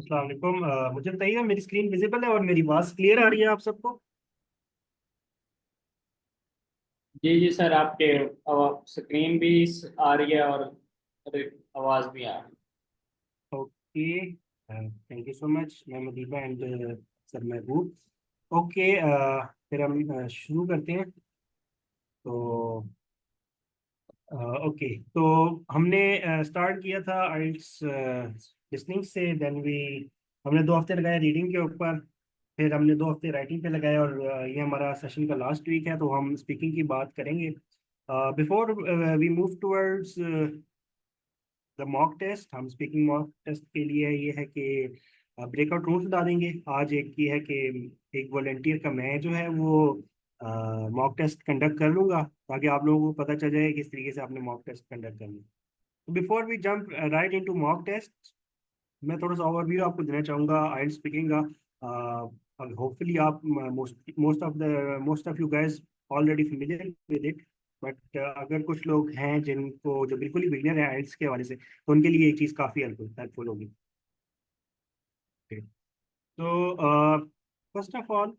अस्सलाम वालेकुम। मुझे बताइए, मेरी स्क्रीन विजिबल है और मेरी आवाज़ क्लियर आ रही है आप सबको? जी जी सर, आपके स्क्रीन भी आ रही है और आवाज़ भी आ रही okay, thank you so much ma'am Madiba and sir Mehboob. Okay, फिर हम शुरू करते हैं। तो ओके, तो हमने स्टार्ट किया था आइल्स लिसनिंग से। देन वी हमने 2 हफ्ते लगाए रीडिंग के ऊपर, फिर हमने 2 हफ्ते राइटिंग पे लगाए, और ये हमारा सेशन का लास्ट वीक है, तो हम स्पीकिंग की बात करेंगे। Before we move towards the mock test, हम स्पीकिंग मॉक टेस्ट के लिए ये है कि ब्रेकआउट रूम्स बता देंगे। आज एक ये है कि एक वॉलेंटियर का मैं जो है वो मॉक टेस्ट कंडक्ट कर लूँगा, ताकि आप लोगों को पता चल जाए किस तरीके से आपने मॉक टेस्ट कंडक्ट करना है। तो before we jump right into mock test, मैं थोड़ा सा ओवरव्यू आपको देना चाहूँगा आइल्स स्पीकिंग का। होपफुली आप most of you guys already familiar with it, but अगर कुछ लोग हैं जिनको जो बिल्कुल ही बिगिनर है आइल्स के हवाले से, तो उनके लिए एक चीज़ काफ़ी हेल्पफुल होगी। Okay. तो फर्स्ट ऑफ ऑल,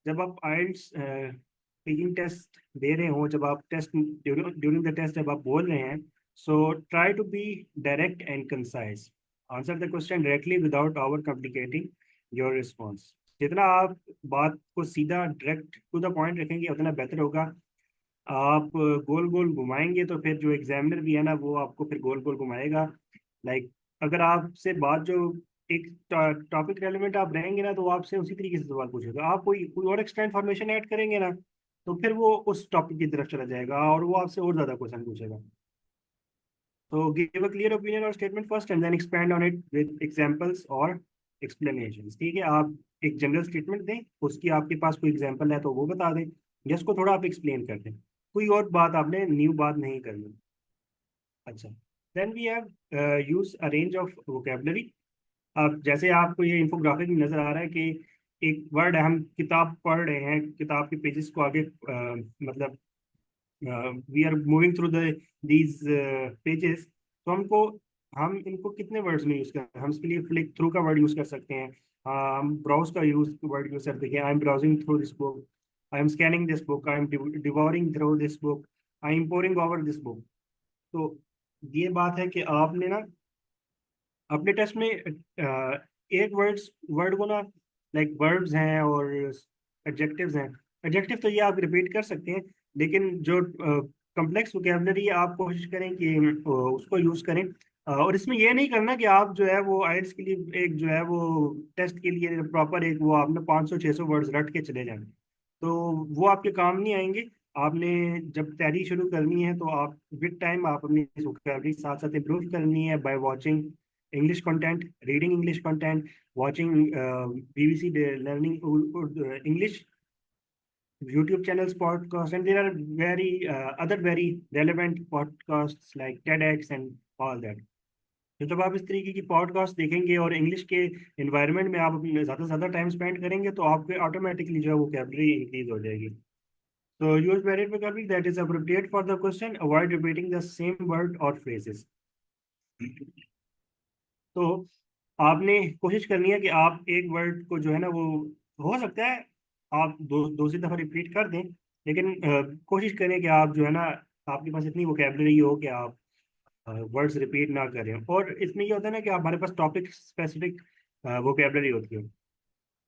जब आप आइल्स स्पीकिंग टेस्ट दे रहे हो, जब आप टेस्ट ड्यूरिंग द टेस्ट जब आप बोल रहे हैं, so try to be direct and concise. Answer the question directly without over complicating your response. जितना आप बात को सीधा डायरेक्ट टू द पॉइंट रखेंगे उतना बेहतर होगा। आप गोल गोल घुमाएंगे तो फिर जो एग्जामिनर भी है ना, वो आपको फिर गोल गोल घुमाएगा। लाइक, अगर आपसे बात जो एक टॉपिक रेलिवेंट आप रहेंगे ना, तो वो आपसे उसी तरीके से सवाल पूछेगा। आप कोई कोई और एक्स्ट्रा इन्फॉर्मेशन ऐड करेंगे ना, तो फिर वो उस टॉपिक की तरफ चला जाएगा और वो आपसे और ज़्यादा क्वेश्चन पूछेगा। तो गिव अ क्लियर ओपिनियन और statement first and then expand on it with examples और एक्सप्लेनेशंस। ठीक है, आप एक जनरल स्टेटमेंट दें, उसकी आपके पास कोई एग्जांपल है तो वो बता दें, या उसको थोड़ा आप एक्सप्लेन कर दें। कोई और बात आपने न्यू बात नहीं करनी। अच्छा, then we have use a range of vocabulary. अब जैसे आपको ये इंफोग्राफिक में नजर आ रहा है कि एक वर्ड है, हम किताब पढ़ रहे हैं, किताब के पेजेस को आगे मतलब we are moving through the these pages. तो हम इनको कितने वर्ड्स में यूज करते हैं? हम इसके लिए फ्लिक थ्रू का वर्ड यूज कर सकते हैं। हम ब्राउज का वर्ड यूज कर सकते हैं। I am browsing through this book, I am scanning this book, I am devouring through this book, I am pouring over this book. तो ये बात है कि आपने ना अपने टेस्ट में एक वर्ड को ना, लाइक वर्ब्स हैं और एडजेक्टिव्स हैं। एडजेक्टिव तो ये आप रिपीट कर सकते हैं, लेकिन जो कम्प्लेक्स वोकेबलरी है आप कोशिश करें कि उसको यूज करें। और इसमें ये नहीं करना कि आप जो है वो आइल्स के लिए एक जो है वो टेस्ट के लिए प्रॉपर एक वो आपने 500-600 वर्ड्स रट के चले जाए, तो वो आपके काम नहीं आएंगे। आपने जब तैयारी शुरू करनी है तो आप विद टाइम आप अपनी वोकेबलरी साथ साथ इम्प्रूव करनी है by watching English content, reading English content, watching BBC learning English YouTube channels, podcasts, and there are very other very relevant podcasts like TEDx and all that. तो जब आप इस तरीके की पॉडकास्ट देखेंगे और इंग्लिश के इन्वायरमेंट में आप अपने ज़्यादा से ज़्यादा टाइम स्पेंड करेंगे, तो आपके ऑटोमेटिकली जो है वोकेबलरी इंक्रीज हो जाएगी। तो use variate vocabulary that is appropriate for the question, avoid repeating the same word और फ्रेजेस। तो आपने कोशिश करनी है कि आप एक वर्ड को जो है ना वो, हो सकता है आप दो से दफा रिपीट कर दें, लेकिन कोशिश करें कि आप जो है ना, आपके पास इतनी वोकेबलरी हो कि आप वर्ड्स रिपीट ना करें। और इसमें ये होता है ना कि हमारे पास टॉपिक स्पेसिफिक वोकेबलरी होती है।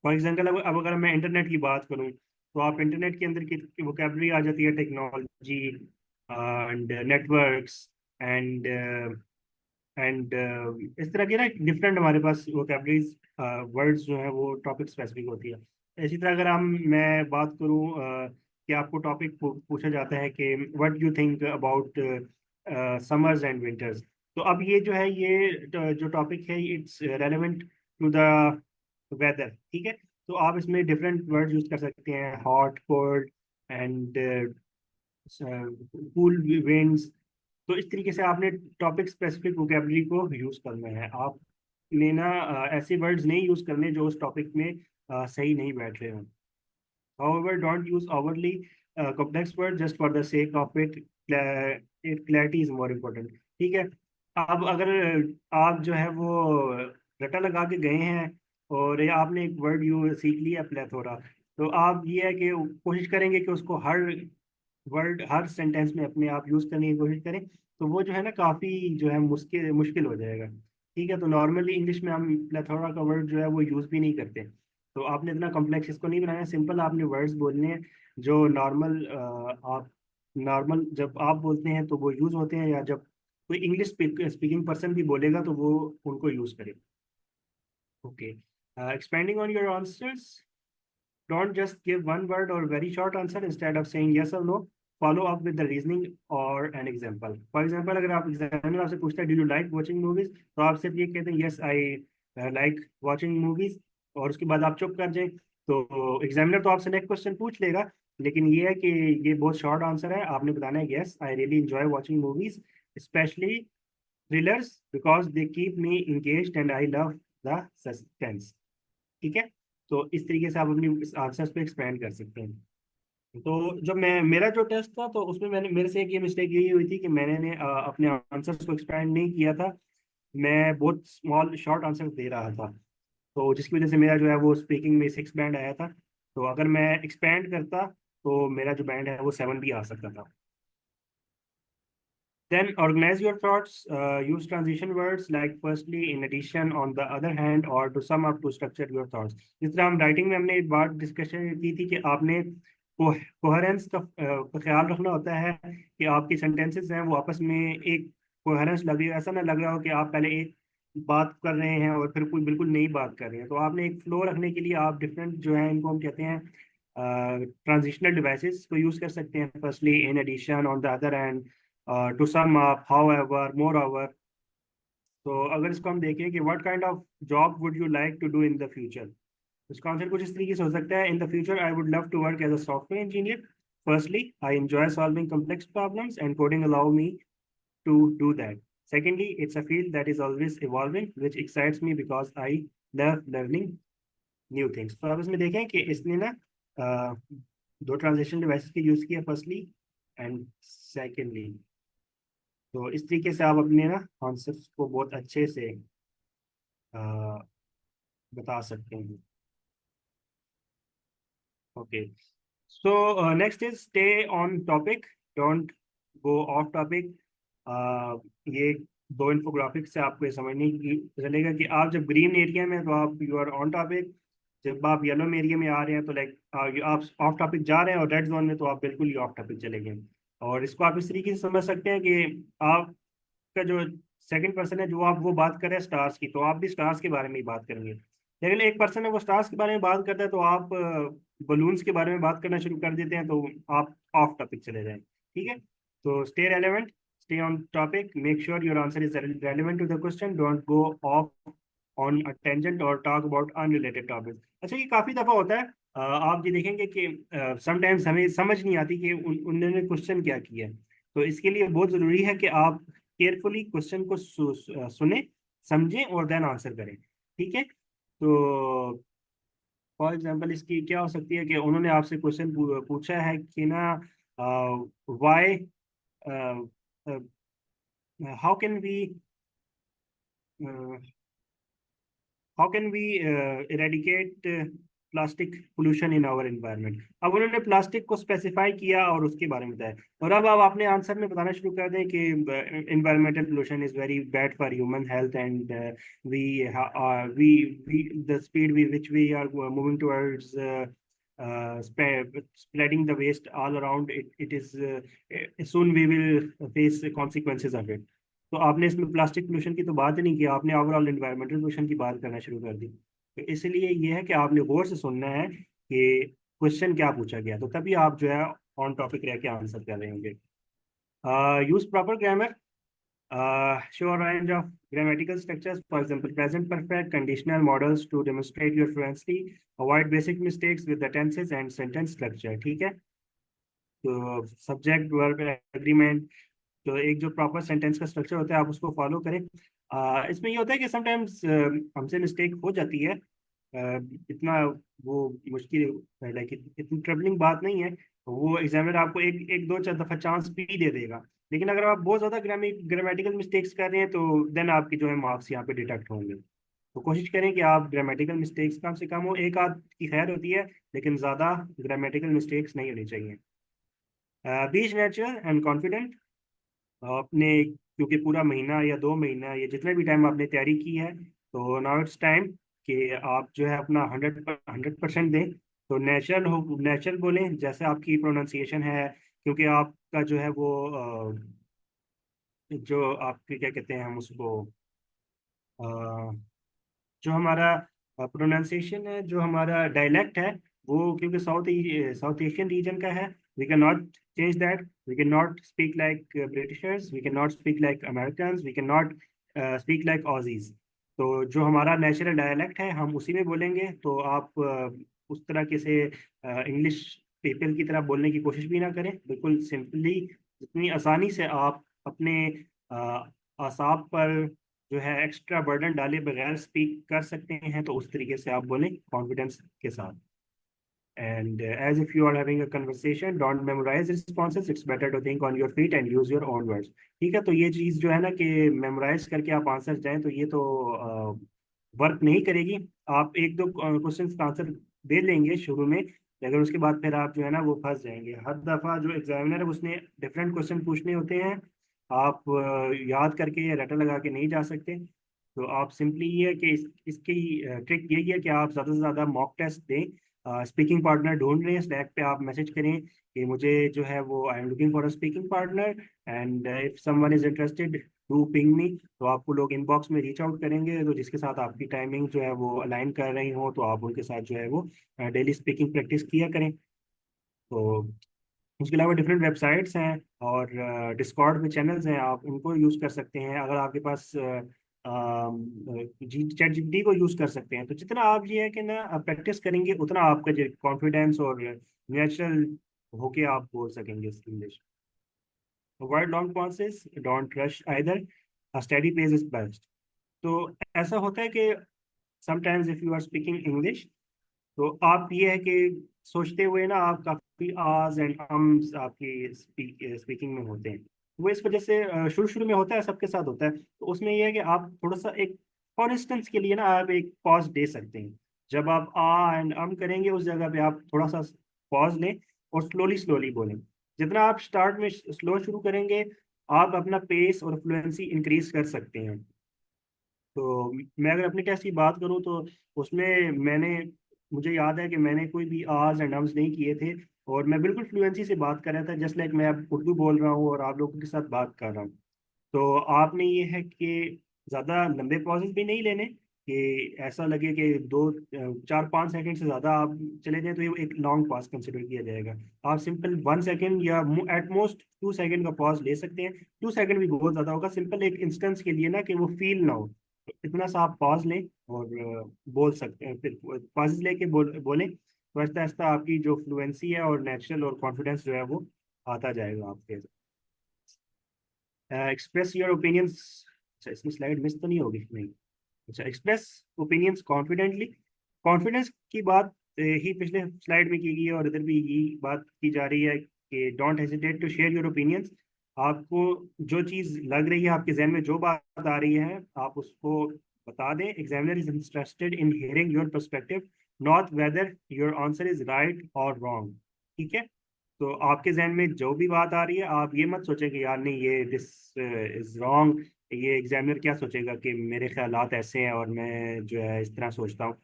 फॉर एग्जाम्पल, अब अगर मैं इंटरनेट की बात करूं, तो आप इंटरनेट के अंदर की वोकेबलरी आ जाती है technology and networks and and इस तरह के ना डिफरेंट हमारे पास वोकेबलरीज वर्ड्स जो है वो टॉपिक स्पेसिफिक होती है। इसी तरह अगर हम मैं बात करूं कि आपको टॉपिक पूछा जाता है कि what you think about summers and winters, तो अब ये जो है ये जो टॉपिक है it's relevant to the weather. ठीक है, तो आप इसमें डिफरेंट वर्ड यूज कर सकते हैं, hot, cold and cool winds. तो इस तरीके से आपने टॉपिक स्पेसिफिक वोकेबलरी को यूज करना है। आपने ना ऐसे वर्ड्स नहीं यूज करने जो उस टॉपिक में सही नहीं बैठ रहे हो। However, don't use overly complex words just for the sake of it. Clarity is more important. ठीक है, अब अगर आप जो है वो रटा लगा के गए हैं और या आपने एक वर्ड यू सीख लिया प्लेथोरा, तो आप ये है कि कोशिश करेंगे कि उसको हर वर्ड हर सेंटेंस में अपने आप यूज करने की कोशिश करें, तो वो जो है ना काफी जो है मुश्किल मुश्किल हो जाएगा। ठीक है, तो नॉर्मली इंग्लिश में हम प्लेथोरा का वर्ड जो है वो यूज भी नहीं करते, तो आपने इतना कॉम्प्लेक्स इसको नहीं बनाया, सिंपल आपने वर्ड्स बोलने हैं जो नॉर्मल आप नॉर्मल जब आप बोलते हैं तो वो यूज होते हैं, या जब कोई इंग्लिश स्पीकिंग पर्सन भी बोलेगा तो वो उनको यूज करे। Okay, expanding on your answers, don't just give one word or very short answer. Instead of saying yes or no, follow up with the reasoning or an example. For example, अगर आप examiner आपसे पूछता है do you like watching movies, तो आप सिर्फ ये कहते हैं yes I like watching movies, और उसके बाद आप चुप कर जाएं, तो एग्जामिनर तो आपसे नेक्स्ट क्वेश्चन पूछ लेगा, लेकिन ये है कि ये बहुत शॉर्ट आंसर है, आपने बताना है yes I really enjoy watching movies, specially thrillers because they keep me engaged and I love the suspense. ठीक है, तो इस तरीके से आप अपनी आंसर्स पे एक्सपेंड कर सकते हैं। तो जब मैं मेरा जो टेस्ट था तो उसमें मैंने मेरे से एक ये मिस्टेक यही हुई थी कि मैंने अपने आंसर्स को एक्सपेंड नहीं किया था, मैं बहुत स्मॉल शॉर्ट आंसर दे रहा था, तो जिसकी वजह से मेरा जो है वो स्पीकिंग में 6 बैंड आया था, तो अगर मैं एक्सपेंड करता तो मेरा जो बैंड है वो 7 भी आ सकता था। Then organize your thoughts. Use transition words like firstly, in addition, on the other hand, or to sum up to structure your thoughts. जिस तरह हम राइटिंग में हमने एक बात डिस्कशन की थी कि आपने कोहेरेंस का ख्याल रखना होता है कि आपकी सेंटेंसेस हैं वो आपस में एक कोहेरेंस लग रही है, ऐसा ना लग रहा हो कि आप पहले एक बात कर रहे हैं और फिर कोई बिल्कुल नई बात कर रहे हैं, तो आपने एक फ्लो रखने के लिए आप डिफरेंट जो है इनको हम कहते हैं ट्रांजिशनल डिवाइसेस को यूज कर सकते हैं, firstly, in addition, on the other hand, to sum up, however, moreover. तो अगर इसको हम देखें कि what kind of job would you like to do in the future, इसका आंसर कुछ इस तरीके से हो सकता है, in the future I would love to work as a software engineer, firstly I enjoy solving complex problems and coding allow me to do that. Secondly, it's a field that is always evolving, which excites me because I love learning new things. तो अब इसमें देखें कि इसने ना अ, दो transaction devices के use किया, फर्स्टली एंड सेकेंडली, तो इस तरीके से आप अपने ना आंसर्स को बहुत अच्छे से अ, बता सकते हैं। Okay, so next is stay on topic, don't go of topic. ये दो इन्फोग्राफिक से आपको ये समझने की चलेगा कि आप जब ग्रीन एरिया में हैं, तो आप यू आर ऑन टॉपिक, जब आप येलो एरिया में आ रहे हैं तो लाइक आप ऑफ टॉपिक जा रहे हैं, और रेड जोन में तो आप बिल्कुल ही ऑफ टॉपिक चले गए। और इसको आप इस तरीके से समझ सकते हैं कि आपका जो सेकंड पर्सन है जो आप वो बात कर रहे हैं स्टार्स की, तो आप भी स्टार्स के बारे में ही बात करेंगे, लेकिन एक पर्सन है वो स्टार्स के बारे में बात करता है तो आप बलून्स के बारे में बात करना शुरू कर देते हैं, तो आप ऑफ टॉपिक चले जाएं। ठीक है, तो stay relevant, stay on topic, make sure your answer is relevant to the question, don't go off on a tangent or talk about unrelated topics। अच्छा, ये काफी दफा होता है, आप ये देखेंगे कि समटाइम्स हमें समझ नहीं आती कि उन्होंने क्वेश्चन क्या किया है, तो इसके लिए बहुत जरूरी है कि आप केयरफुली क्वेश्चन को सुने, समझें और देन आंसर करें। ठीक है, तो फॉर एग्जांपल इसकी क्या हो सकती है कि उन्होंने आपसे क्वेश्चन पूछा है कि ना why how can we how can we eradicate plastic pollution in our environment. अब उन्होंने प्लास्टिक को स्पेसिफाई किया और उसके बारे में बताया, और अब आप अपने आंसर में बताना शुरू कर दें कि environmental pollution is very bad for human health and we we the speed with which we are moving towards spreading the waste all around it is soon we will face the consequences of it। तो आपने इसमें plastic pollution की तो बात ही नहीं की, आपने overall environmental pollution की बात करना शुरू कर दी, तो इसलिए ये है कि आपने गौर से सुनना है कि क्वेश्चन क्या पूछा गया, तो तभी आप जो है ऑन टॉपिक रह के आंसर कर रहे होंगे। Use proper grammar, show a range of grammatical structures, for example present perfect, conditional models to demonstrate your fluency, avoid basic mistakes with the tenses and sentence structure। ठीक है, तो subject verb agreement, तो एक जो proper sentence का structure होता है आप उसको फॉलो करें। इसमें ये होता है कि समटाइम्स हमसे मिस्टेक हो जाती है, इतना वो मुश्किल, लाइक इतनी ट्रबलिंग बात नहीं है, वो एग्जामिनर आपको एक एक दो चार दफा चांस भी दे देगा, लेकिन अगर आप बहुत ज्यादा ग्रामेटिकल मिस्टेक्स कर रहे हैं तो देन आपके जो है मार्क्स यहाँ पे डिडक्ट होंगे। तो कोशिश करें कि आप ग्रामेटिकल मिस्टेक्स कम से कम हो, एक आध की खैर होती है, लेकिन ज़्यादा ग्रामेटिकल मिस्टेक्स नहीं होनी चाहिए। बीच नेचुरल एंड कॉन्फिडेंट आपने, क्योंकि पूरा महीना या 2 महीना या जितना भी टाइम आपने तैयारी की है, तो नाउ इट्स टाइम कि आप जो है अपना 100% दें। तो नेचुरल हो, नेचुरल बोलें जैसे आपकी प्रोनाउंसिएशन है, क्योंकि आपका जो है वो जो आपके क्या कहते हैं हम उसको, जो हमारा प्रोनाउंसिएशन है, जो हमारा डायलेक्ट है, वो क्योंकि साउथ एशियन रीजन का है, we can not change that. We can not speak like Britishers, we can not speak like American, we can not speak like Aussies. तो जो हमारा नेचुरल डायलेक्ट है हम उसी में बोलेंगे। तो आप उस तरह के से इंग्लिश पीपल की तरह बोलने की कोशिश भी ना करें, बिल्कुल सिंपली, जितनी आसानी से आप अपने आसाब पर जो है एक्स्ट्रा बर्डन डाले बगैर स्पीक कर सकते हैं, तो उस तरीके से आप बोलें कॉन्फिडेंस के साथ। And as if you are having a conversation, don't memorise responses, it's better to think on your feet and use your own words. ठीक है, तो ये चीज़ जो है ना कि मेमोराइज करके आप आंसर जाएं, तो ये तो वर्क नहीं करेगी। आप एक दो क्वेश्चन का आंसर दे लेंगे शुरू में, लेकिन उसके बाद फिर आप जो है ना वो फंस जाएंगे। हर दफ़ा जो एग्जामिनर है उसने डिफरेंट क्वेश्चन पूछने होते हैं, आप याद करके या रटा लगा के नहीं जा सकते। तो आप सिंपली ये है कि इसकी ट्रिक यही है कि आप ज़्यादा से ज़्यादा मॉक टेस्ट दें। स्पीकिंग पार्टनर ढूंढ रहे हैं, स्लैक पे आप मैसेज करें कि मुझे जो है वो I am looking for a speaking partner, and if someone is interested to ping me. तो आपको लोग इनबॉक्स में रीच आउट करेंगे, तो जिसके साथ आपकी टाइमिंग जो है वो अलाइन कर रही हो, तो आप उनके साथ जो है वो डेली स्पीकिंग प्रैक्टिस किया करें। तो उसके अलावा डिफरेंट वेबसाइट्स हैं और डिस्कॉर्ड में चैनल्स हैं, आप उनको यूज़ कर सकते हैं। अगर आपके पास जी चैट जीपीटी को यूज़ कर सकते हैं। तो जितना आप ये है कि ना प्रैक्टिस करेंगे, उतना आपका जो कॉन्फिडेंस और नेचुरल होके आप बोल सकेंगे English. Word long pauses, don't rush either, steady pace is best. तो ऐसा होता है कि sometimes if you are speaking English, तो आप ये है कि सोचते हुए ना आप काफी आज एंड अम्स आपकी स्पीकिंग में होते हैं। वो इस वजह से शुरू शुरू में होता है, सबके साथ होता है। तो उसमें ये है कि आप थोड़ा सा एक फॉर इंस्टेंस के लिए ना आप एक पॉज दे सकते हैं। जब आप आ एंड अम करेंगे उस जगह पे आप थोड़ा सा पॉज लें और स्लोली स्लोली बोलें। जितना आप स्टार्ट में स्लो शुरू करेंगे, आप अपना पेस और फ्लुएंसी इंक्रीज कर सकते हैं। तो मैं अगर अपने टेस्ट की बात करूं, तो उसमें मुझे याद है कि मैंने कोई भी आज एंड अम्स नहीं किए थे, और मैं बिल्कुल फ्लुएंसी से बात कर रहा था, जस्ट लाइक मैं अब उर्दू बोल रहा हूँ और आप लोगों के साथ बात कर रहा हूँ। तो आपने ये है कि ज़्यादा लंबे पॉजेज भी नहीं लेने कि ऐसा लगे कि 2 4 5 सेकंड से ज़्यादा आप चले जाएं, तो ये एक लॉन्ग पॉज कंसिडर किया जाएगा। आप सिंपल 1 सेकंड या एट मोस्ट 2 सेकंड का पॉज ले सकते हैं। 2 सेकंड भी बहुत ज़्यादा होगा, सिंपल एक इंस्टेंस के लिए ना कि वो फील ना हो। तो इतना सा आप पॉज लें और बोल सकते हैं, फिर पॉज लेके बोलें, तो आहिस्ता आहिस्ता आपकी जो फ्लुएंसी है और नेचुरल और कॉन्फिडेंस जो है वो आता जाएगा आपके। Express your opinions. अच्छा, इसमें स्लाइड मिस तो नहीं होगी? नहीं। अच्छा, एक्सप्रेस ओपिनियंस कॉन्फिडेंटली। कॉन्फिडेंस की बात ही पिछले स्लाइड में की गई है, और इधर भी यही बात की जा रही है कि don't hesitate to share your opinions. आपको जो चीज़ लग रही है, आपके जहन में जो बात आ रही है, आप उसको बता दें। Examiner is interested in hearing your perspective, not whether your answer is right और रॉन्ग। ठीक है, तो आपके जहन में जो भी बात आ रही है, आप ये मत सोचें कि यार नहीं ये दिस इज रॉन्ग, ये एग्जामिनर क्या सोचेगा कि मेरे ख्यालात ऐसे हैं और मैं जो है इस तरह सोचता हूँ।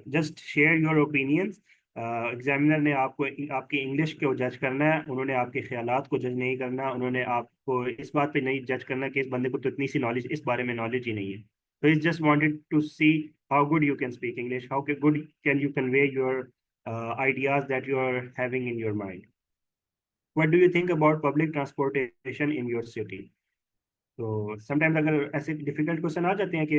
Just share your opinions. Examiner ने आपको आपकी इंग्लिश को जज करना है, उन्होंने आपके ख्यालात को जज नहीं करना। उन्होंने आपको इस बात पे नहीं जज करना कि इस बंदे को तो इतनी सी नॉलेज, इस बारे में नॉलेज ही नहीं है। तो is just wanted to see how good you can speak English, how good can you convey your ideas that you are having in your mind. What do you think about public transportation in your city? तो sometimes अगर ऐसे difficult question आ जाते हैं कि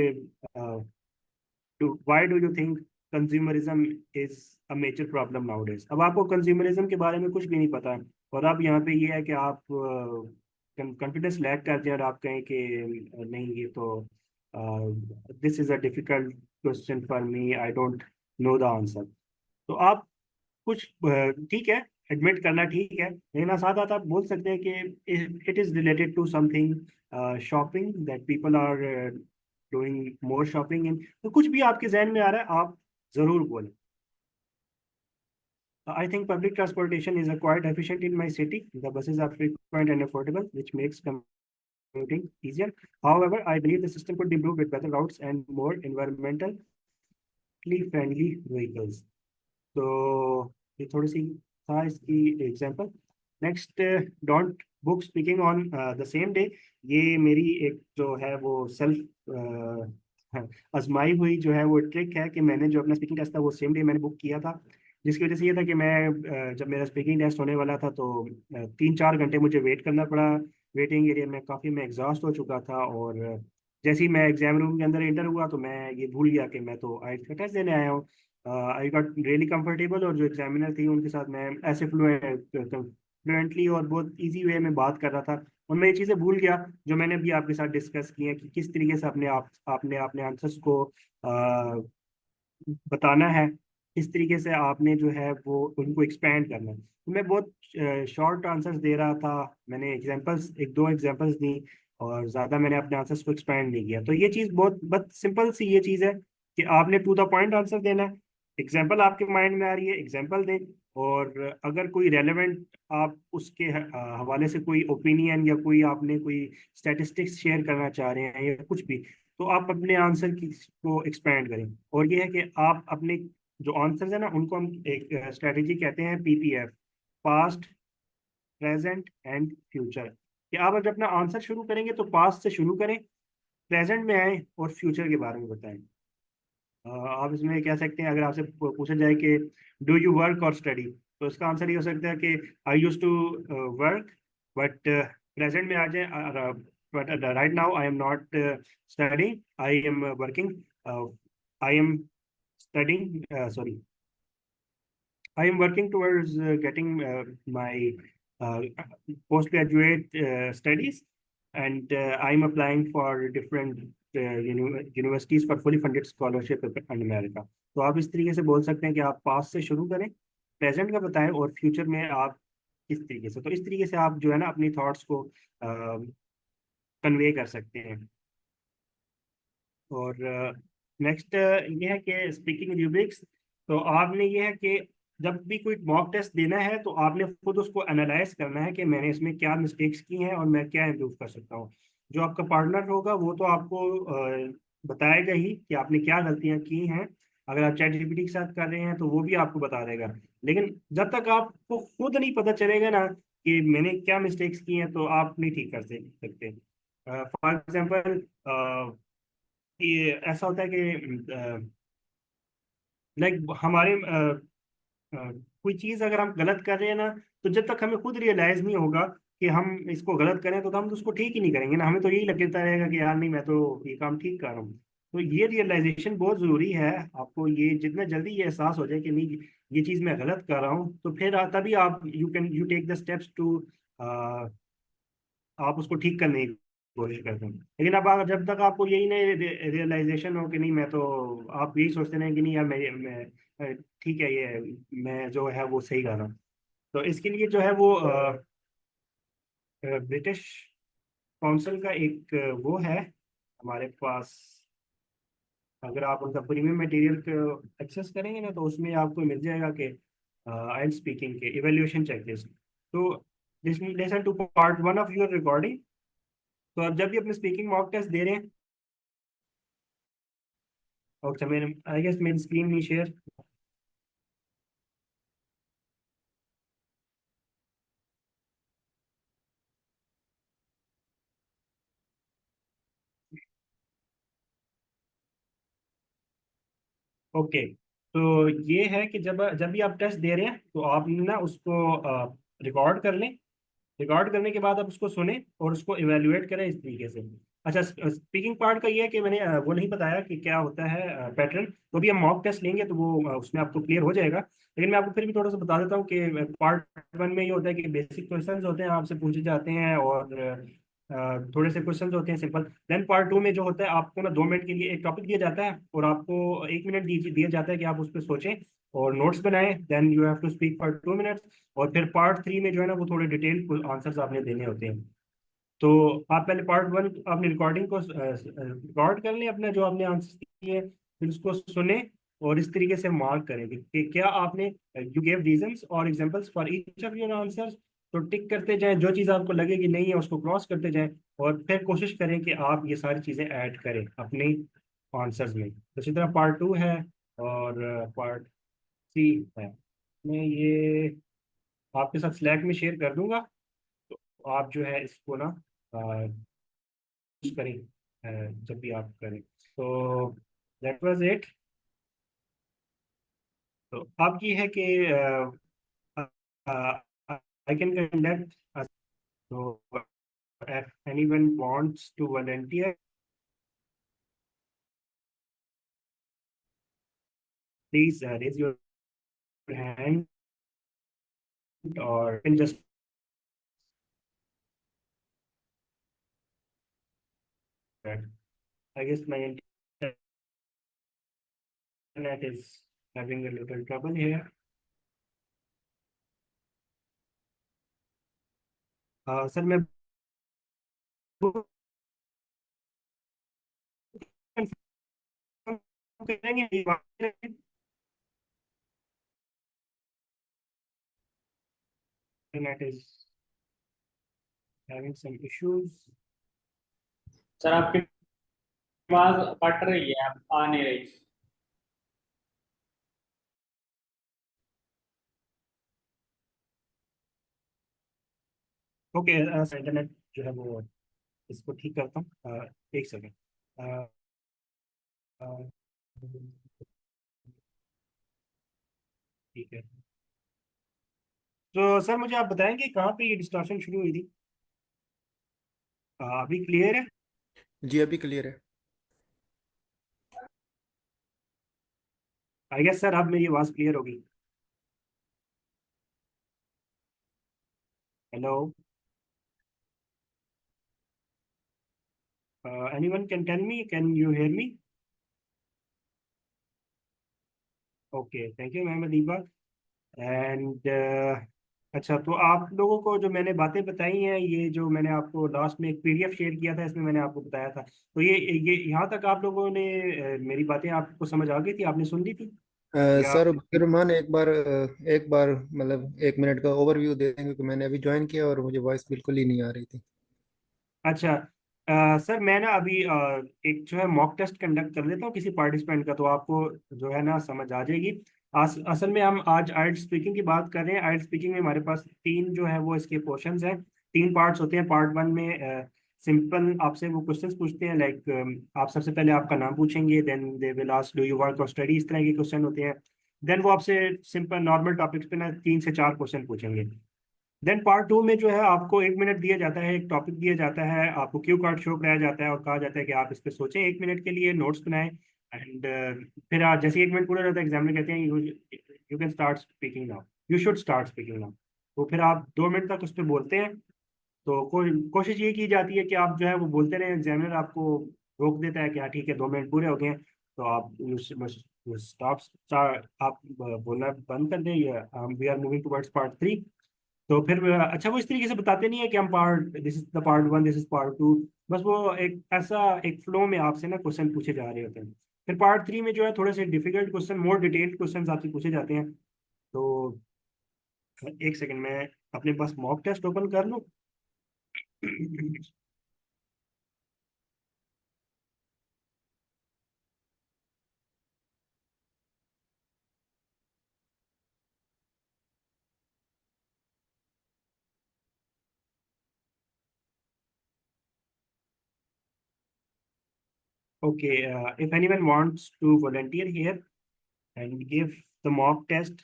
why do you think consumerism is a major problem nowadays. अब आपको consumerism के बारे में कुछ भी नहीं पता, और अब यहाँ पे ये है कि आप कॉन्फिडेंस लैक करते हैं और आप कहें कि नहीं ये तो this is a difficult question for me, I don't know the answer. तो आप कुछ ठीक है, एडमिट करना ठीक है, लेकिन साथ साथ आप बोल सकते हैं कि it is related to something shopping that people are doing more shopping in, तो कुछ भी आपके जहन में आ रहा है आप जरूर बोलें. I think public transportation is quite efficient in my city. The buses are frequent and affordable, which makes commuting easier. However, I believe the system could be improved with better routes and more environmentally friendly vehicles. तो ये थोड़ी सी था इसकी example. Next, don't book speaking on the same day. ये मेरी एक जो है वो सेल्फ आजमाई हुई जो है वो ट्रिक है कि मैंने जो अपना स्पीकिंग टेस्ट था वो सेम डे मैंने बुक किया था. जिसकी वजह से ये था कि मैं जब मेरा स्पीकिंग टेस्ट होने वाला था तो 3-4 घंटे मुझे वेट करना पड़ा. वेटिंग एरिया में काफ़ी मैं एग्जॉस्ट हो चुका था, और जैसे ही मैं एग्जाम रूम के अंदर एंटर हुआ तो मैं ये भूल गया कि मैं तो आइल्स का टेस्ट देने आया हूँ. आई गॉट रियली कंफर्टेबल, और जो एग्जामिनर थी उनके साथ मैं ऐसे फ्लुएंटली और बहुत इजी वे में बात कर रहा था, और मैं ये चीज़ें भूल गया जो मैंने अभी आपके साथ डिस्कस की हैं कि किस तरीके से आपने अपने आंसर्स को बताना है, किस तरीके से आपने जो है वो उनको एक्सपेंड करना है. तो मैं बहुत शॉर्ट आंसर्स दे रहा था. मैंने एग्जांपल्स, एक दो एग्जांपल्स दी, और ज़्यादा मैंने अपने आंसर्स को एक्सपेंड नहीं किया. तो ये चीज़ बहुत सिंपल सी ये चीज़ है कि आपने टू द पॉइंट आंसर देना है. एग्जाम्पल आपके माइंड में आ रही है, एग्जाम्पल दें. और अगर कोई रेलेवेंट आप उसके हवाले से कोई ओपिनियन या कोई आपने कोई स्टैटिस्टिक्स शेयर करना चाह रहे हैं या कुछ भी, तो आप अपने आंसर की को एक्सपेंड करें. और ये है कि आप अपने जो आंसर्स है ना उनको हम एक स्ट्रेटेजी कहते हैं, PPF, past, present and future. कि आप जब अपना आंसर शुरू करेंगे तो पास्ट से शुरू करें, प्रेजेंट में आए और फ्यूचर के बारे में बताएं. आप इसमें कह सकते हैं, अगर आपसे पूछा जाए कि डू यू वर्क और स्टडी, तो इसका आंसर ये हो सकता है कि I use to work, but present में आ जाए, but right now I am not study, I am working, I am studying, sorry, I am working towards getting my uh, postgraduate studies, and I am applying for different universities for fully funded scholarship in America. तो आप इस तरीके से बोल सकते हैं कि आप पास्ट से शुरू करें, प्रेजेंट का बताएं, और फ्यूचर में आप किस तरीके से. तो इस तरीके से आप जो है ना अपनी थॉट्स को कन्वे कर सकते हैं. और नेक्स्ट ये है कि स्पीकिंग रूब्रिक्स. तो आपने ये है कि जब भी कोई मॉक टेस्ट देना है तो आपने खुद उसको एनालाइज करना है कि मैंने इसमें क्या मिस्टेक्स की हैं और मैं क्या इम्प्रूव कर सकता हूँ. जो आपका पार्टनर होगा वो तो आपको बताएगा ही कि आपने क्या गलतियाँ की हैं. अगर आप चैट जीपीटी के साथ कर रहे हैं तो वो भी आपको बता देगा. लेकिन जब तक आपको खुद नहीं पता चलेगा ना कि मैंने क्या मिस्टेक्स की हैं, तो आप नहीं ठीक कर सकते. फॉर एग्जाम्पल, ये ऐसा होता है कि लाइक हमारे कोई चीज़ अगर हम गलत कर रहे हैं ना, तो जब तक हमें खुद रियलाइज नहीं होगा कि हम इसको गलत करें, तो हम तो उसको ठीक ही नहीं करेंगे ना. हमें तो यही लगता रहेगा कि यार नहीं, मैं तो ये काम ठीक कर रहा हूँ. तो ये रियलाइजेशन बहुत ज़रूरी है. आपको ये जितना जल्दी ये एहसास हो जाए कि नहीं, ये चीज़ मैं गलत कर रहा हूँ, तो फिर तभी आप you take the steps to, आप उसको ठीक करने की कोशिश करते हैं. लेकिन अब जब तक आपको यही नहीं रियलाइजेशन हो कि नहीं, मैं तो, आप यही सोचते हैं कि नहीं यार मैं ठीक है, ये मैं जो है वो सही कर रहा हूँ. तो इसके लिए जो है वो ब्रिटिश काउंसिल का एक वो है हमारे पास. अगर आप उनका प्रीमियम मटेरियल को एक्सेस करेंगे ना, तो उसमें आपको मिल जाएगा कि आई स्पीकिंग के इवेल्युएशन चेकलिस्ट. तो listen to part 1 of your recording. तो आप जब भी अपने स्पीकिंग मॉक टेस्ट दे रहे हैं, अच्छा मेरे आई गेस मेरी स्क्रीन नहीं शेयर. ओके. तो ये है कि जब जब भी आप टेस्ट दे रहे हैं तो आप ना उसको रिकॉर्ड कर लें. रिकॉर्ड करने के बाद आप उसको सुने और उसको इवेलुएट करें इस तरीके से. अच्छा, स्पीकिंग पार्ट का ये है कि मैंने वो नहीं बताया कि क्या होता है पैटर्न. तो अभी हम मॉक टेस्ट लेंगे तो वो उसमें आपको क्लियर हो जाएगा. लेकिन मैं आपको फिर भी थोड़ा सा बता देता हूँ कि पार्ट 1 में ये होता है कि बेसिक क्वेश्चंस होते हैं, आपसे पूछे जाते हैं, और थोड़े से क्वेश्चंस होते हैं सिंपल. देन पार्ट 2 में जो होता है, आपको ना 2 मिनट के लिए एक टॉपिक दिया जाता है और आपको 1 मिनट दिया जाता है कि आप उस पर सोचें और नोट्स बनाएं. Then you have to speak for 2 minutes. और फिर पार्ट 3 में जो है ना वो थोड़े डिटेल आंसर्स आपने देने होते हैं. तो आप पहले पार्ट वन अपनी रिकॉर्डिंग को रिकॉर्ड कर लें अपना जो आपने आंसर दिए, फिर उसको सुने और इस तरीके से मार्क करें कि क्या आपने यू गेव रीजंस और examples for each of your answers. तो टिक करते जाएं, जो चीज़ आपको लगे कि नहीं है उसको क्रॉस करते जाएं, और फिर कोशिश करें कि आप ये सारी चीज़ें ऐड करें अपने आंसर्स में। तो इसी तरह पार्ट टू है और पार्ट थ्री है। मैं ये आपके साथ स्लैक में शेयर कर दूंगा, तो आप जो है इसको ना करें जब भी आप करें। तो दैट वाज इट। तो अब ये है कि आई कैन कंडक्ट, तो if anyone wants to volunteer, please raise your hand, or you can just, I guess my internet is having a little trouble here. Sir मैं करेंगे, internet is having some issues. Sir आपकी आवाज cut रही है, आप आ नहीं रही। Okay, internet जो है वो, इसको ठीक करता हूँ, एक सेकेंड। ठीक है। तो सर मुझे आप बताएंगे कहाँ पे ये डिस्टॉर्शन शुरू हुई थी? अभी क्लियर है? जी अभी क्लियर है। आई गेस सर अब मेरी आवाज़ क्लियर होगी। Hello, anyone can tell me, can you hear me? Okay, thank you ma'am Adeeba. And अच्छा, तो आप लोगों को जो मैंने बातें बताई हैं, ये जो मैंने आपको लास्ट में एक पीडीएफ शेयर किया था, इसमें मैंने आपको बताया था, तो ये यहाँ तक आप लोगों ने मेरी बातें आपको समझ आ गई थी, आपने सुन ली थी या? सर रहमान एक बार मतलब 1 मिनट का ओवरव्यू दे देंगे क्योंकि मैंने अभी ज्वाइन किया और मुझे वॉइस बिल्कुल ही नहीं आ रही थी। अच्छा, सर मैं ना अभी एक जो है मॉक टेस्ट कंडक्ट कर लेता हूँ किसी पार्टिसिपेंट का, तो आपको जो है ना समझ आ जाएगी। असल में हम आज आइल्ट स्पीकिंग की बात कर रहे हैं। आइल्ट स्पीकिंग में हमारे पास तीन जो है वो इसके पोर्शंस हैं, तीन पार्ट्स होते हैं। पार्ट वन में सिंपल आपसे वो क्वेश्चंस पूछते हैं, लाइक आप सबसे पहले आपका नाम पूछेंगे, then they will ask do you work और स्टडी, इस तरह के क्वेश्चन होते हैं। देन वो आपसे सिंपल नॉर्मल टॉपिक्स पे ना 3 से 4 क्वेश्चन पूछेंगे। देन पार्ट टू में जो है आपको 1 मिनट दिया जाता है, एक टॉपिक दिया जाता है, आपको क्यू कार्ड शो कराया जाता है और कहा जाता है कि आप इस पे सोचें 1 मिनट के लिए, नोट्स बनाएं। एंड फिर आप जैसे 1 मिनट पूरा रहता है, एग्जामिनर कहते हैं you can start speaking now, you should start speaking now. तो फिर आप 2 मिनट तक उस पर बोलते हैं। तो कोशिश ये की जाती है कि आप जो है वो बोलते रहें, एग्जामिनर आपको रोक देता है कि हाँ ठीक है 2 मिनट पूरे हो गए हैं, तो आप स्टॉप, आप बोलना बंद कर दें, या we are moving towards part three. तो फिर अच्छा, वो इस तरीके से बताते नहीं है कि हम part, this is the part one, this is part two. बस वो एक ऐसा एक फ्लो में आपसे ना क्वेश्चन पूछे जा रहे होते हैं। फिर पार्ट थ्री में जो है थोड़े से डिफिकल्ट क्वेश्चन, मोर डिटेल्ड क्वेश्चन आपसे पूछे जाते हैं। तो एक सेकंड में अपने पास मॉक टेस्ट ओपन कर लूँ। Okay, if anyone wants to volunteer here and give the mock test,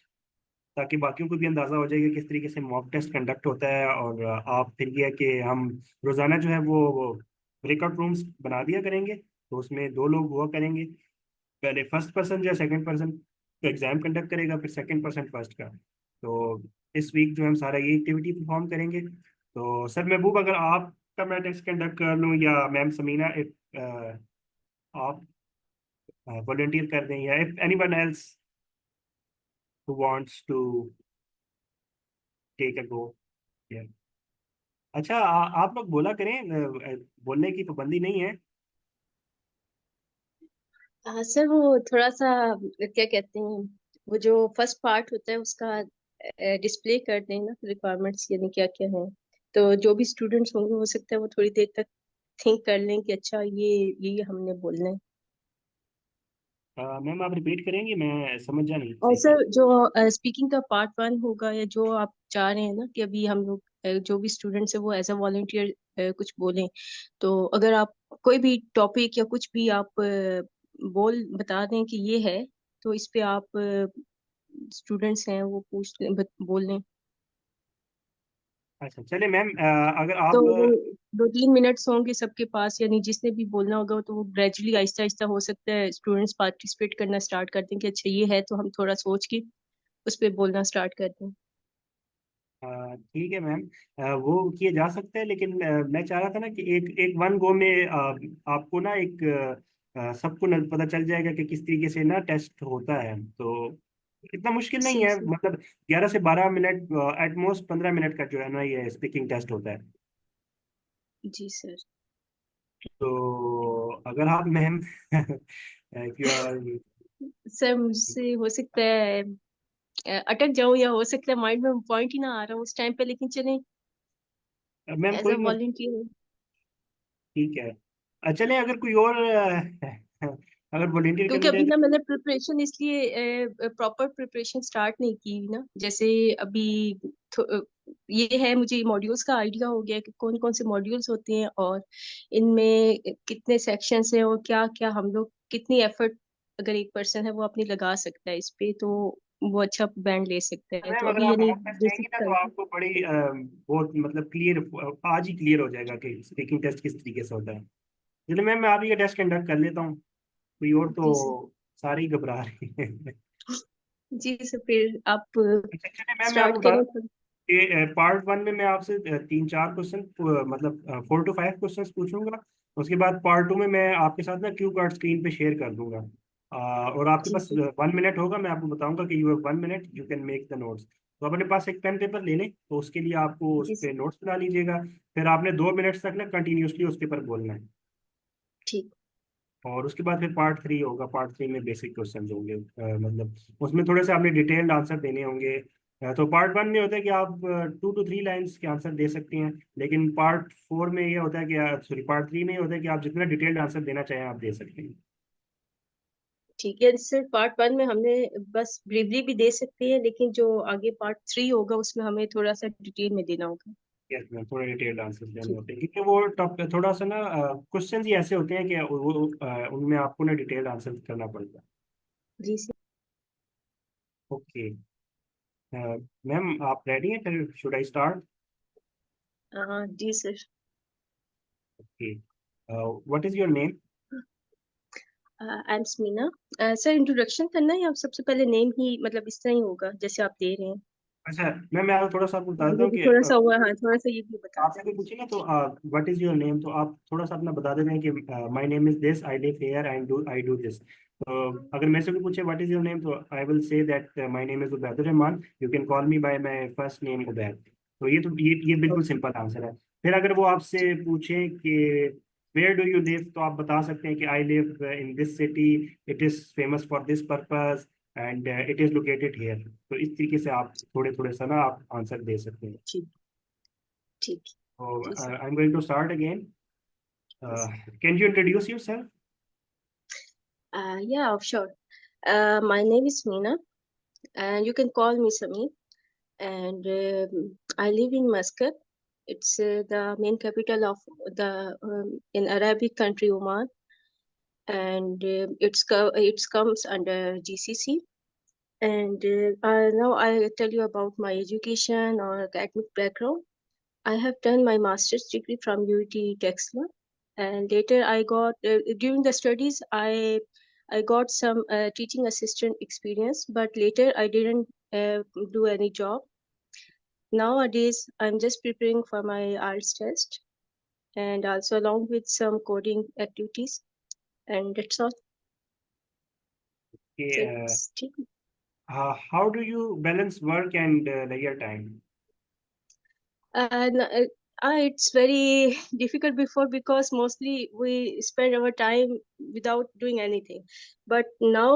ताकि बाकियों को भी अंदाज़ा हो जाएगा किस तरीके से मॉक टेस्ट कंडक्ट होता है। और आप फिर ये है कि हम रोज़ाना जो है वो ब्रेकआउट रूम्स बना दिया करेंगे, तो उसमें 2 लोग हुआ करेंगे। पहले फर्स्ट पर्सन जो है सेकंड पर्सन का एग्जाम कंडक्ट करेगा, फिर सेकंड पर्सन फर्स्ट का। तो इस वीक जो हम सारा ये एक्टिविटी परफॉर्म करेंगे। तो सर महबूब, अगर आपका मैं टेस्ट कंडक्ट कर लूँ, या मैम समीना इफ आप वॉलंटियर कर दें, या if anyone else who wants to take a go. अच्छा, आप लोग बोला करें, बोलने की पाबंदी नहीं है। हाँ सर, वो थोड़ा सा क्या कहते हैं, वो जो फर्स्ट पार्ट होता है उसका डिस्प्ले कर दें ना, रिक्वायरमेंट्स यानी क्या क्या है। तो जो भी स्टूडेंट्स होंगे हो सकता है वो थोड़ी देर तक थिंक कर लें कि अच्छा ये हमने बोलना है। मैम आप रिपीट करेंगे, मैं समझा नहीं और सही से। सर जो स्पीकिंग का पार्ट 1 होगा, या जो आप चाह रहे हैं ना कि अभी हम लोग जो भी स्टूडेंट्स है वो एज अ वॉलंटियर कुछ बोलें, तो अगर आप कोई भी टॉपिक या कुछ भी आप बोल बता दें कि ये है, तो इस पे आप स्टूडेंट्स हैं वो बोल लें। अच्छा चलिए मैम, अगर तो आप वो 2-3 मिनट्स होंगे सबके पास, यानी जिसने भी बोलना होगा तो वो ग्रेजुअली आहिस्ता आहिस्ता हो सकता है स्टूडेंट्स पार्टिसिपेट करना स्टार्ट कर दें कि अच्छा ये है, तो हम थोड़ा सोच के उस पे बोलना स्टार्ट कर दें। ठीक है मैम, वो किए जा सकते हैं, लेकिन मैं चाह रहा था ना कि एक एक वन गो में आपको ना एक सबको पता चल जाएगा कि किस तरीके से ना टेस्ट होता है। तो इतना मुश्किल नहीं जी है, सर। मतलब 11 से 12 मिनट, एट मोस्ट 15 मिनट का जो है ना ये स्पीकिंग टेस्ट होता है। जी सर। तो अगर आप ma'am if you are, sir मुझसे हो सकता है अटक जाऊं, या हो सकता है माइंड में पॉइंट ही ना आ रहा हो उस टाइम पे, लेकिन चलें मैम एज अ कोई वॉलंटियर। ठीक है, चलें, अगर कोई और अगर वॉलेंटियर क्योंकि अभी करना ना मैंने प्रिपरेशन इसलिए प्रॉपर प्रिपरेशन स्टार्ट नहीं की ना, जैसे अभी ये है, मुझे मॉड्यूल्स का आइडिया हो गया कि कौन कौन से मॉड्यूल्स होते हैं और इनमें कितने सेक्शंस हैं, और क्या क्या हम लोग कितनी एफर्ट अगर एक पर्सन है वो अपनी लगा सकता है इस पे, तो वो अच्छा बैंड ले सकता है। तो मैम, अगर अभी आप ये नहीं, मॉक टेस्ट बेसिक देंगी ना तो आइडिया। आपको बड़ी बहुत मतलब क्लियर, आज ही क्लियर हो जाएगा कि स्पीकिंग टेस्ट किस तरीके से होता है। चलिए मैम, मैं आप ये टेस्ट कंडक्ट कर लेता हूँ, कोई और तो जी सर। सारे ही घबरा रहे हैं। जी सर, फिर आप अच्छा चलिए मैम, मैं आपको स्टार्ट बता करें दूं फिर। कि पार्ट वन में मैं आपसे 3-4 क्वेश्चन, मतलब 4 to 5 क्वेश्चन पूछूंगा। उसके बाद पार्ट टू में मैं आपके साथ ना क्यू कार्ड स्क्रीन पे शेयर कर दूंगा। और आपके ठीक पास है। 1 मिनट होगा, मैं आपको बताऊंगा कि you have 1 minute, you can make the notes. तो अपने पास एक पेन पेपर ले लें, तो उसके लिए आपको उस जी पर सर। नोट्स बना लीजिएगा। फिर आपने 2 मिनट तक ना कंटिन्यूसली उसके ऊपर बोलना है। ठीक। और उसके बाद फिर पार्ट थ्री होगा, पार्ट थ्री में बेसिक क्वेश्चंस होंगे, मतलब उसमें थोड़े से आपने डिटेल्ड आंसर देने होंगे। तो पार्ट वन में होता है कि आप 2 to 3 लाइंस के आंसर दे सकते हैं, लेकिन पार्ट फोर में ये होता है कि, सॉरी, पार्ट थ्री में ये होता है कि आप जितना डिटेल्ड आंसर देना चाहें आप दे सकते हैं। ठीक है सर, पार्ट 1 में हमने बस ब्रीफली भी दे सकते हैं, लेकिन जो आगे पार्ट 3 होगा उसमें हमें थोड़ा सा डिटेल में देना होगा। यस मैम, थोड़ा डिटेल्ड आंसर देने ठीक। होते हैं, क्योंकि वो टॉप थोड़ा सा ना क्वेश्चन ही ऐसे होते हैं कि उनमें आपको ना डिटेल्ड आंसर करना पड़ता है। जी सर। ओके मैम, आप रेडी हैं, फिर शुड आई स्टार्ट? हाँ जी sir. Okay, what is your name? I am Sameena. Sir introduction करना है या सबसे पहले नेम ही, मतलब इस तरह ही होगा जैसे आप दे रहे हैं? अच्छा मैम, मैं थोड़ा सा आपको बता देता मुझे हूँ भी कि थोड़ा सा हुआ, हाँ थोड़ा सा ये भी बता आपसे दें। कोई पूछे ना तो व्हाट इज योर नेम, तो आप थोड़ा सा अपना बता देते हैं कि my name is this, I live here, I do this. तो अगर मेरे से कोई पूछे व्हाट इज योर नेम, तो I will say that my name is Ubaidur Rahman, you can call me by my first name Ubaid. तो ये बिल्कुल ओके। सिंपल आंसर है। फिर अगर वो आपसे पूछे कि वेयर डू यू लिव, तो आप बता सकते हैं कि I live in this city, it is famous for this purpose, and it is located here. तो इस तरीके से आप थोड़े थोड़े सा ना आप आंसर दे सकते हैं। ठीक। ठीक। So जी sir. I'm going to start again. Yes. Can you introduce yourself? Yeah, sure. My name is Meena, and you can call me Sami. And I live in Muscat. It's the main capital of the in Arabic country Oman, and it comes under GCC. And now I tell you about my education or academic background. I have done my master's degree from UT Texla, and later I got during the studies I got some teaching assistant experience, but later I didn't do any job. Nowadays I'm just preparing for my IELTS test, and also along with some coding activities, and that's all. Okay, It's how do you balance work and leisure time? It's very difficult before because mostly we spend our time without doing anything. But now,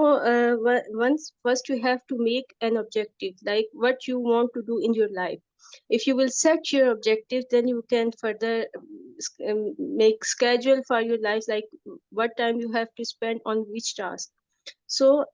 once first you have to make an objective, like what you want to do in your life. If you will set your objective, then you can further make schedule for your life, like what time you have to spend on which task. So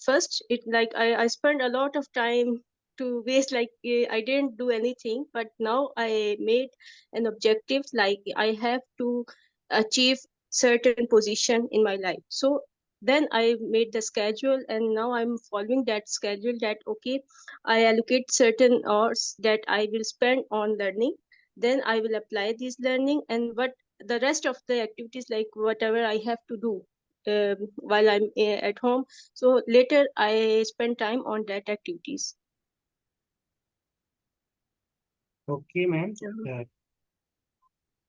first, I spent a lot of time to waste, like I didn't do anything. But now I made an objective, like I have to achieve certain position in my life. So then I made the schedule, and now I'm following that schedule. That okay, I allocate certain hours that I will spend on learning. Then I will apply this learning, and what the rest of the activities, like whatever I have to do while I'm at home. So later I spend time on that activities. Okay, ma'am. Uh, Uh,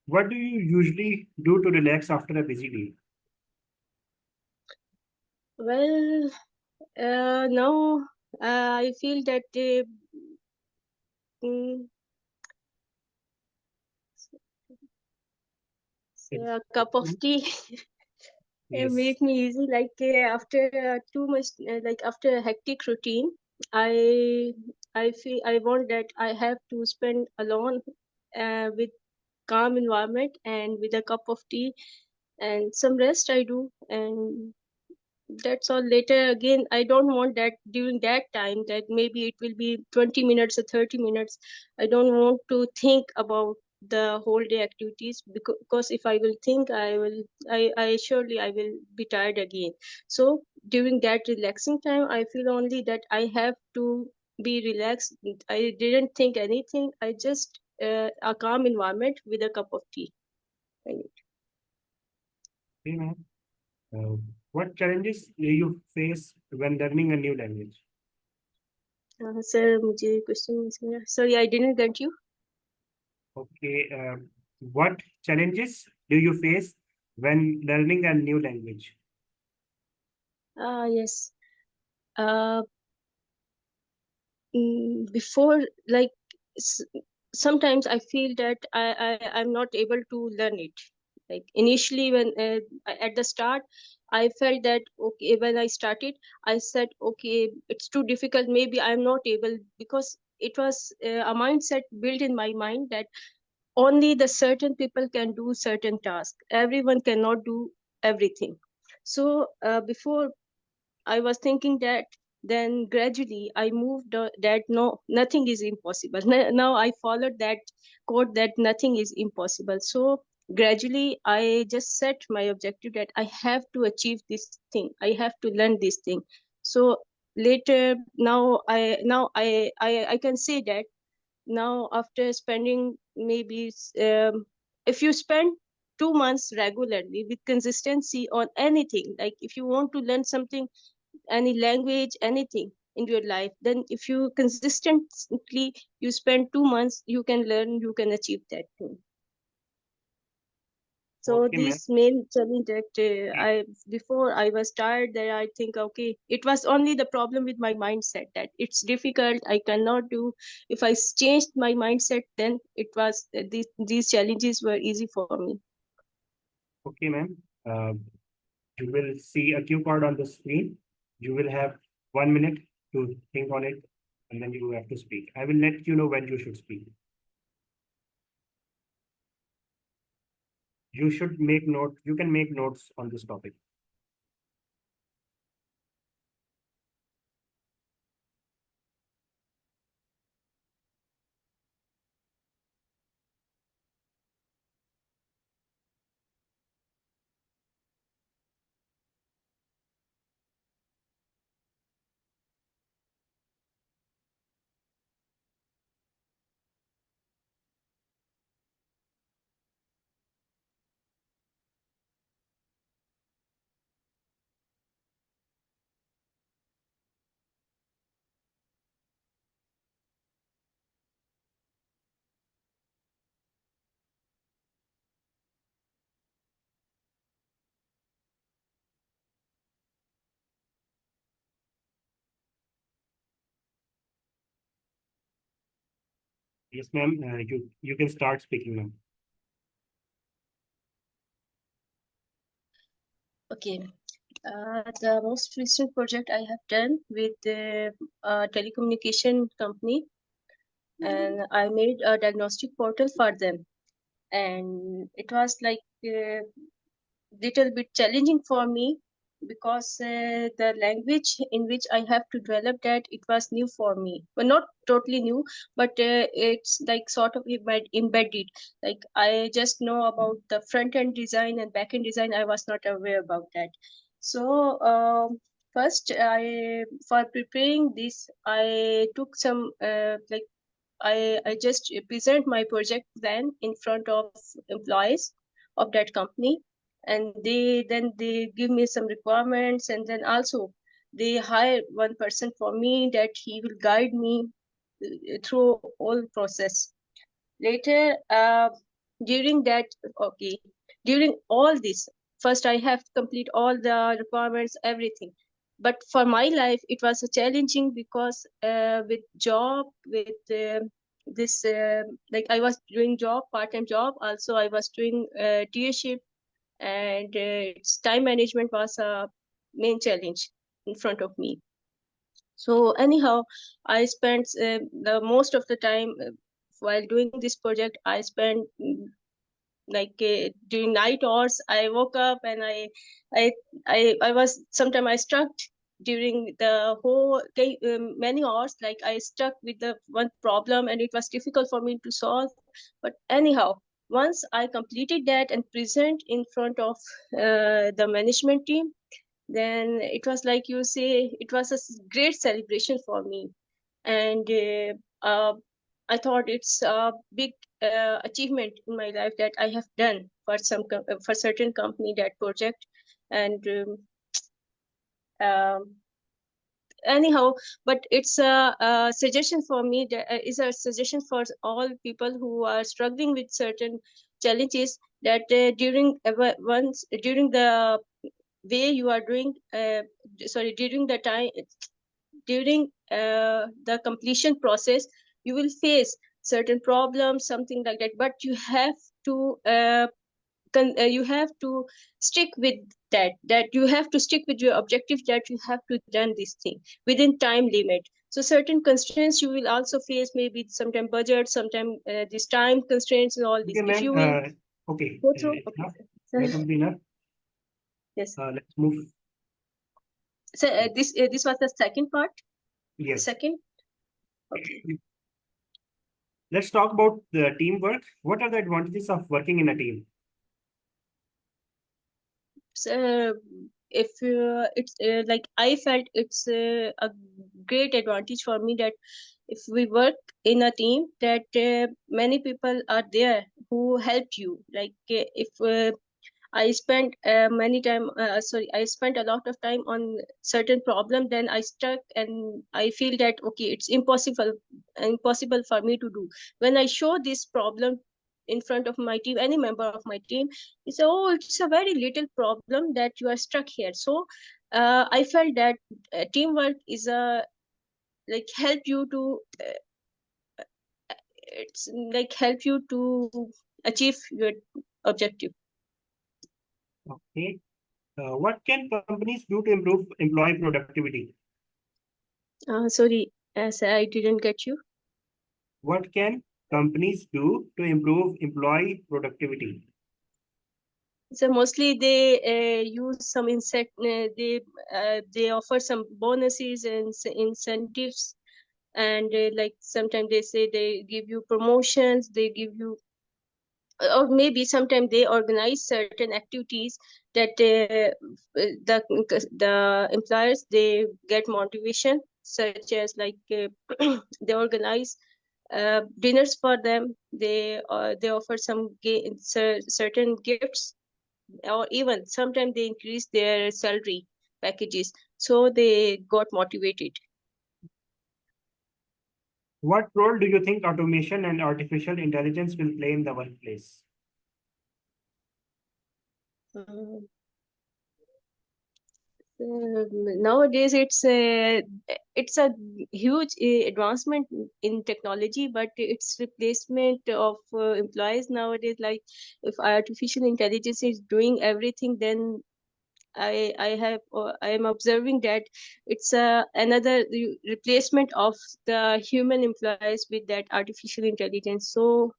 what do you usually do to relax after a busy day? well, now I feel that mm, It's a cup of ma'am? tea Yes. make me easy. Like after too much, like after a hectic routine, I I feel I want that I have to spend alone with calm environment and with a cup of tea and some rest I do. And that's all. Later again, I don't want that during that time, that maybe it will be 20 minutes or 30 minutes. I don't want to think about the whole day activities, because if I will think, I surely I will be tired again. So during that relaxing time, I feel only that I have to be relaxed. I didn't think anything. I just a calm environment with a cup of tea. Okay, ma'am. Uh, what challenges do you face when learning a new language? Sir, मुझे question sorry, I didn't get you. Okay. What challenges do you face when learning a new language? Yes. Uh, Before, like s- sometimes I feel that I'm not able to learn it. Like initially, when at the start, I felt that okay. When I started, I said okay, it's too difficult. Maybe I'm not able, because it was a mindset built in my mind that only the certain people can do certain tasks. Everyone cannot do everything. So before, I was thinking that. Then gradually I moved that no, nothing is impossible. Now I followed that quote that nothing is impossible. So gradually I just set my objective that I have to achieve this thing. I have to learn this thing. So later, now I can say that now after spending maybe if you spend 2 months regularly with consistency on anything, like if you want to learn something, any language, anything in your life, then if you consistently you spend 2 months, you can learn, you can achieve that thing. So Okay, ma'am. this main challenge that I before I was tired, that I think okay, it was only the problem with my mindset that it's difficult, I cannot do. If I changed my mindset, then it was these challenges were easy for me. Okay, ma'am. Uh, you will see a cue card on the screen. You will have 1 minute to think on it, and then you have to speak. I will let you know when you should speak. You should make note. You can make notes on this topic. Yes, ma'am. You can start speaking now. Okay. The most recent project I have done with the telecommunication company, and I made a diagnostic portal for them. And it was like a little bit challenging for me because the language in which I have to develop that, it was new for me. Well, not totally new, but it's like sort of embedded. Like I just know about the front end design and back end design. I was not aware about that. So first, for preparing this, I took some like I just present my project plan in front of employees of that company, and they give me some requirements, and then also they hire one person for me that he will guide me through all process. Later, during that, okay, during all this, first I have to complete all the requirements, everything. But for my life, it was a challenging because with job, with this, like I was doing job, part-time job. Also, I was doing tuition, and its time management was a main challenge in front of me. So anyhow, I spent the most of the time while doing this project. I spent like during night hours. I woke up and I, I was sometimes I stuck during the whole day, many hours. Like I stuck with the one problem, and it was difficult for me to solve. But anyhow, once I completed that and present in front of the management team, then it was like you say, it was a great celebration for me. And I thought it's a big achievement in my life that I have done for for certain company that project. And um, anyhow, but it's a suggestion for me, that is a suggestion for all people who are struggling with certain challenges, that once during the way you are doing sorry during the time, during the completion process, you will face certain problems, something like that, but you have to stick with that you have to stick with your objective, that you have to done this thing within time limit. So certain constraints you will also face, maybe sometime budget, sometime this time constraints and all this. Okay, If ma'am. you will Okay. go through, It's okay, enough. sir. That will be enough. Yes. Let's move. So this was the second part. Yes. Second. Okay. Let's talk about the teamwork. What are the advantages of working in a team? So if it's like I felt it's a great advantage for me that if we work in a team, that many people are there who help you. Like if I spent I spent a lot of time on certain problem, then I stuck and I feel that okay, it's impossible for me to do. When I show this problem in front of my team, any member of my team, he said, oh, it's a very little problem that you are stuck here. So I felt that teamwork is a like help you to it's like help you to achieve your objective. Okay. What can companies do to improve employee productivity? Sorry, sir, I didn't get you. What can companies do to improve employee productivity? So mostly they use some they offer some bonuses and incentives, and like sometimes they say they give you promotions, they give you, or maybe sometimes they organize certain activities that the employers they get motivation, such as like they organize dinners for them. They offer some certain gifts, or even sometimes they increase their salary packages, so they got motivated. What role do you think automation and artificial intelligence will play in the workplace? Um, Nowadays it's a huge advancement in technology, but it's replacement of employees nowadays. Like if artificial intelligence is doing everything, then I am observing that it's another replacement of the human employees with that artificial intelligence. So,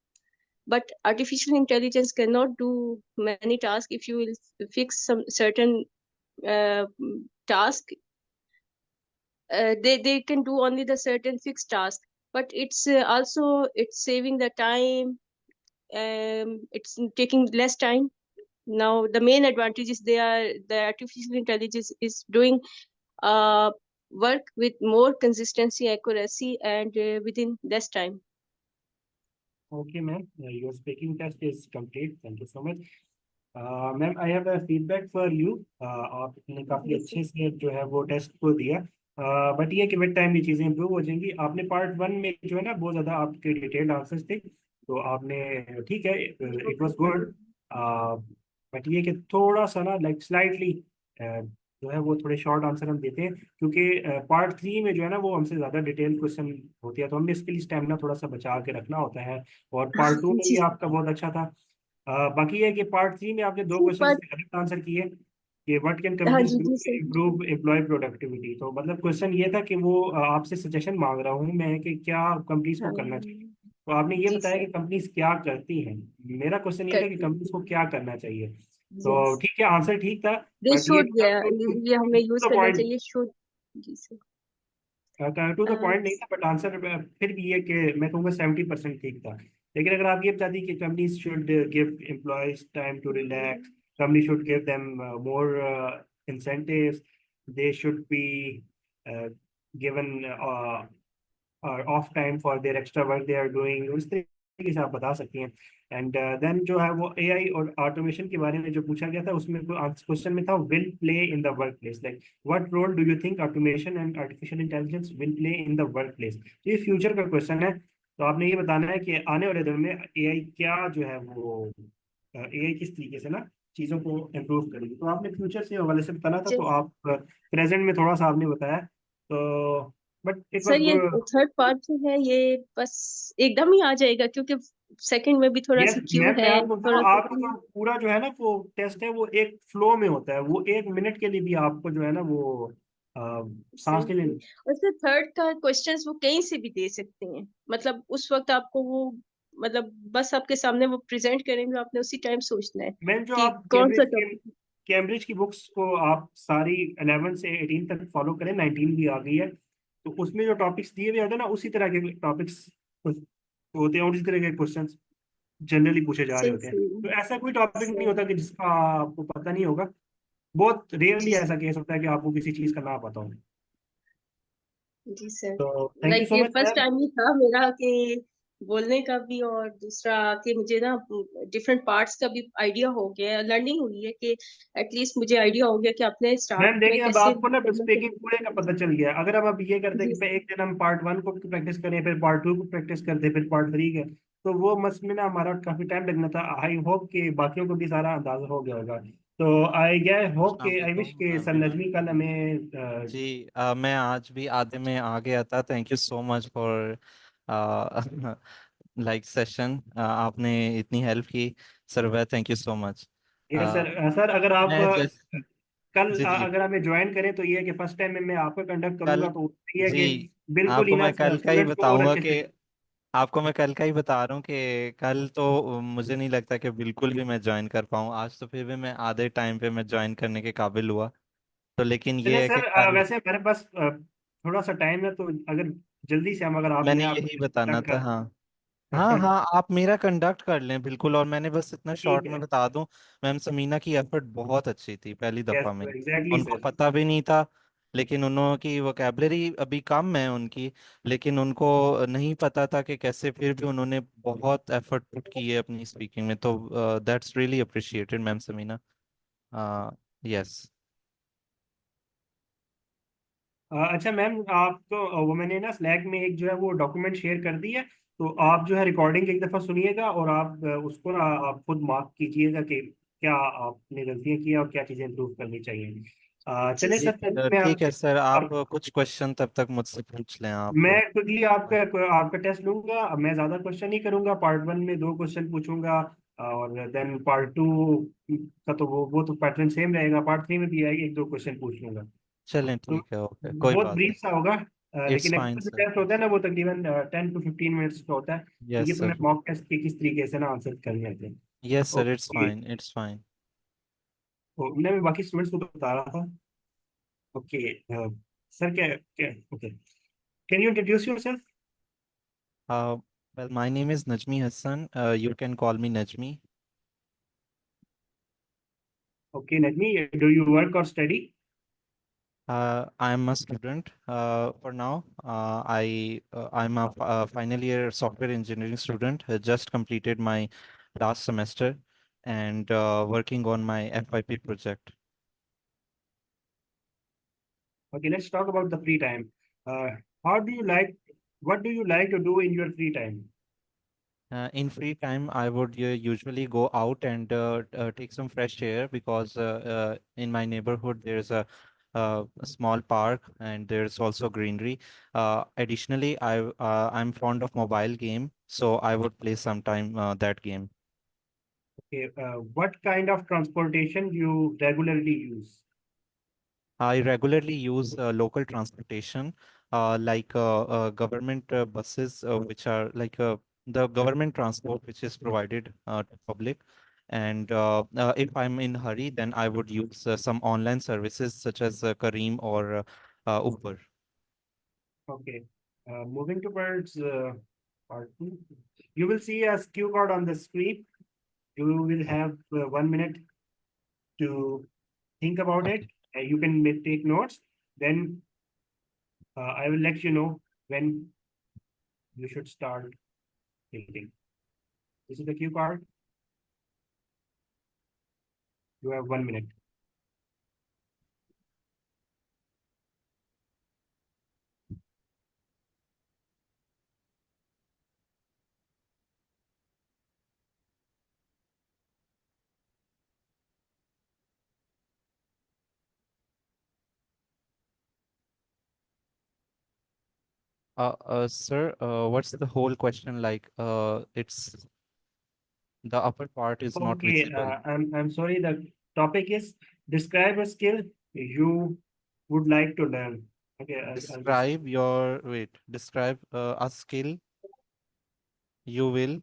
but artificial intelligence cannot do many tasks. If you will fix some certain uh, task, they can do only the certain fixed task. But it's also it's saving the time. It's taking less time. Now the main advantage is the artificial intelligence is doing work with more consistency, accuracy, and within less time. Okay, ma'am. Your speaking test is complete. Thank you so much. Ma'am I have a feedback for you. आपने काफी Yes, अच्छे से जो है वो test को दिया, but ये कि विद टाइम ये चीजें इंप्रूव हो जाएंगी। आपने पार्ट वन में जो है ना बहुत ज्यादा आपके डिटेल्ड आंसर्स थे, तो आपने ठीक है, इट वाज गुड, बट ये कि थोड़ा सा ना लाइक स्लाइटली जो है वो थोड़े शॉर्ट आंसर हम देते हैं, क्योंकि पार्ट थ्री में जो है ना वो हमसे ज्यादा डिटेल क्वेश्चन होती है, तो हमने इसके लिए स्टेमिना थोड़ा सा बचा के रखना होता है। और पार्ट टू में भी जी आपका बहुत अच्छा था। बाकी है कि पार्ट थ्री में आपने दो जी, क्वेश्चन पर करेक्ट आंसर किए कि व्हाट कैन हाँ कंपनीज जी डू जी to sir. Improve employee productivity. तो मतलब क्वेश्चन ये था कि वो आपसे सजेशन मांग रहा हूँ मैं कि क्या कंपनीज को हाँ करना चाहिए। तो आपने ये जी बताया सर, कि कंपनीज क्या करती हैं। मेरा क्वेश्चन ये था कि करती कंपनीज को क्या करना चाहिए। तो यस, ठीक है, आंसर ठीक था, दे बट ये शुड, ये हमें यूज द करना पॉइंट, चाहिए शुड। जी sir. To the uh, point नहीं था, बट आंसर फिर भी ये कि मैं कहूँगा 70% ठीक था। लेकिन अगर आप ये बताती कि companies should give employees time to relax, company should give them more incentives, they should be given off time for their extra work they are doing, उस तरीके से आप बता सकती हैं। एंड देन जो है वो एआई और ऑटोमेशन के बारे में जो पूछा गया था उसमें क्वेश्चन में था will play in the work place, like what role do you think automation and artificial intelligence will play in the work place. तो ये फ्यूचर का क्वेश्चन है, तो आपने ये बताना है कि आने वाले दिन में एआई क्या जो है वो एआई किस तरीके से ना चीज़ों को इम्प्रूव करेगी। तो आपने फ्यूचर से हवाले से बताना था, तो just- आप प्रेजेंट में थोड़ा सा आपने बताया, तो बट इट वाज सर ये गुड। थर्ड पार्ट जो है ये बस एकदम ही आ जाएगा, क्योंकि सेकंड में भी थोड़ा यस सा क्यू मैम, मैं है, आपको बता रहा थोड़ा हूँ, सा आपका जो पूरा जो है ना वो टेस्ट है वो एक फ्लो में होता है, वो 1 मिनट के लिए भी आपको जो है ना वो सांस के लिए। सही। और सर थर्ड का क्वेश्चंस वो कहीं से भी दे सकते हैं, मतलब उस वक्त आपको वो, मतलब बस आपके सामने वो प्रेजेंट करेंगे, आपने उसी टाइम सोचना है मैम जो कि आप कौन सा टॉपिक। कैम्ब्रिज की बुक्स को आप सारी 11 से 18 तक फॉलो करें, 19 भी आ गई है, तो उसमें जो टॉपिक्स दिए हुए होते हैं ना उसी तरह के टॉपिक्स होते हैं और इसी तरह के क्वेश्चन जनरली पूछे जा रहे सही होते हैं। सही तो ऐसा कोई टॉपिक नहीं होता सही। कि जिसका आपको पता नहीं होगा। बहुत रेयरली जी ऐसा केस होता है कि आपको किसी चीज का ना पता हो। जी सर। तो थैंक यू लाइक सो ये मच फर्स्ट मैम। टाइम ही था मेरा कि बोलने का भी, और दूसरा कि मुझे ना डिफरेंट पार्ट्स का भी आइडिया हो गया, लर्निंग हुई है कि एटलीस्ट मुझे आइडिया हो गया कि अपने स्टार्ट मैम में देखिए, अब कैसे आपको ना करना स्पीकिंग पूरे का पता चाहिए। चल गया। अगर अब आप ये करते जी कि भाई एक दिन हम पार्ट वन को प्रैक्टिस करें, फिर पार्ट टू को प्रैक्टिस करते, फिर पार्ट थ्री के, तो वो मस में ना हमारा काफी टाइम लगना था। आई होप कि बाकियों को भी सारा अंदाजा हो गया होगा। तो आई गया होप अस्सलाम कि आई विश वालेकुम के सर मीना नजमी कल हमें जी। मैं आज भी आधे में आ गया था। Thank you so much for like session. आपने इतनी हेल्प की सर, वह thank you so much. Yes sir. Sir अगर आप मैं जैस कल जी जी अगर हमें ज्वाइन करें तो ये है कि फर्स्ट टाइम में मैं आपका कंडक्ट कल करूंगा, तो ये है जी कि बिल्कुल ही आपको ना मैं कल का ही स्टूडेंट्स को और बताऊंगा अच्छे कि से। आपको मैं कल का ही बता रहा हूँ कि कल तो मुझे नहीं लगता कि बिल्कुल भी मैं ज्वाइन कर पाऊँ। आज तो फिर भी मैं आधे टाइम पे मैं ज्वाइन करने के काबिल हुआ। तो लेकिन चले ये है कि सर, कल वैसे हमारे पास थोड़ा सा टाइम है, तो अगर जल्दी से हम अगर आप मैंने मैं आपको यही बताना contact था। हाँ हाँ कर हाँ, आप मेरा कंडक्ट कर लें बिल्कुल। और मैंने बस इतना ठीक शॉर्ट में है। बता दूं, मैम समीना की एफर्ट बहुत अच्छी थी पहली यस दफा में। एग्जैक्टली उनको सर। पता भी नहीं था, लेकिन उन्हों की वोकेबलरी अभी कम है उनकी, लेकिन उनको नहीं पता था कि कैसे, फिर भी उन्होंने बहुत एफर्ट पुट की है अपनी स्पीकिंग में। तो that's really appreciated ma'am Sameena. Yes अच्छा मैम, आप तो वो मैंने ना स्लैक में एक जो है वो डॉक्यूमेंट शेयर कर दी है, तो आप जो है रिकॉर्डिंग एक दफ़ा सुनिएगा और आप उसको ना आप खुद मार्क कीजिएगा कि क्या आपने गलतियाँ की हैं और क्या चीज़ें इंप्रूव करनी चाहिए। चले जी सर, सर। मैं ठीक है सर, आप आप कुछ क्वेश्चन तब तक मुझसे पूछ लें आप। मैं क्विकली आपका आपका टेस्ट लूंगा। मैं ज्यादा क्वेश्चन नहीं करूंगा। पार्ट वन में 2 क्वेश्चन पूछूंगा, और देन पार्ट टू का तो वो तो पैटर्न सेम रहेगा। पार्ट थ्री में भी आएगी, 1-2 क्वेश्चन पूछ लूंगा। चलें तो ठीक है, ओके, कोई बहुत बात ब्रीफ नहीं। सा होगा। इट्स लेकिन फाइन एक्चुअल जो सर। टेस्ट होता है ना, वो तकरीबन 10 to 15 मिनट्स का होता है। तो ये यस तो मैं सर। मॉक टेस्ट के किस तरीके से ना आंसर कर लेते हैं। Yes sir, it's okay, fine, it's fine. तो मैं बाकी स्टूडेंट्स को तो बता रहा था। ओके सर, क्या क्या okay, can you introduce yourself? Well, my name is Najmi Hassan. You can call me Najmi. Okay Najmi, do you work और study? I'm a student for now. I'm a final year software engineering student. Just completed my last semester and working on my FYP project. Okay, let's talk about the free time. Uh, how do you like, what do you like to do in your free time? In free time, I would usually go out and take some fresh air because in my neighborhood there's a small park and there's also greenery. Additionally, I'm fond of mobile game, so I would play sometime that game. Okay, what kind of transportation you regularly use? I regularly use local transportation, like government buses, which are like the government transport which is provided to public. And if I'm in hurry, then I would use some online services such as Careem or Uber. Okay, moving towards part two, you will see a cue card on the screen. You will have 1 minute to think about it. You can take notes. Then I will let you know when you should start thinking. This is the cue card. You have 1 minute. Sir, what's the whole question like? It's the upper part is not Okay, visible. I'm sorry. The topic is describe a skill you would like to learn. Okay, I'll just Describe a skill you will.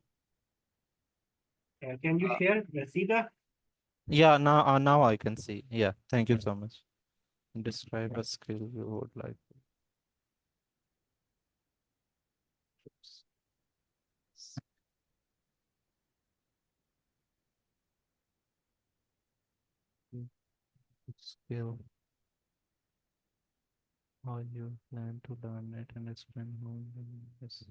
can you share Sita? Yeah, now I can see. Yeah, thank you so much. Describe a skill you would like to use. Skill, how you plan to learn it and explain how yes.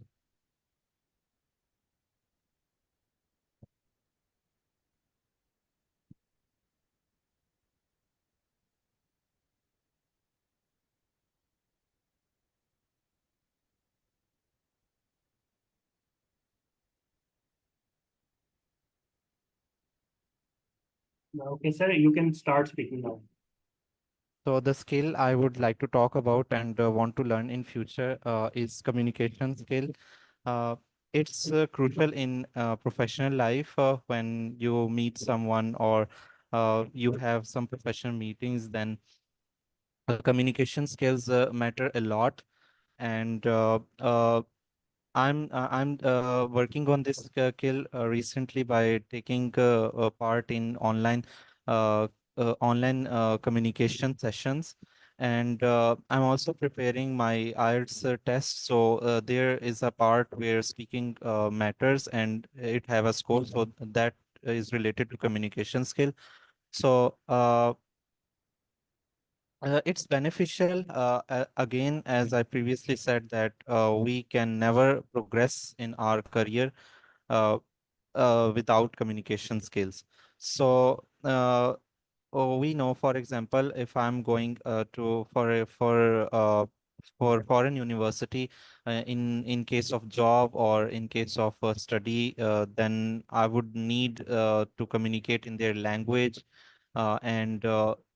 Okay, sir, you can start speaking now. So the skill I would like to talk about and want to learn in future is communication skill. Uh, it's crucial in professional life when you meet someone or you have some professional meetings, then communication skills matter a lot. And I'm working on this skill recently by taking a part in online communication sessions, and I'm also preparing my IELTS test. So there is a part where speaking matters, and it have a score, so that is related to communication skill. So it's beneficial, again, as I previously said, that we can never progress in our career uh, without communication skills. So we know, for example, if I'm going to for foreign university, in case of job or in case of study, then I would need to communicate in their language. and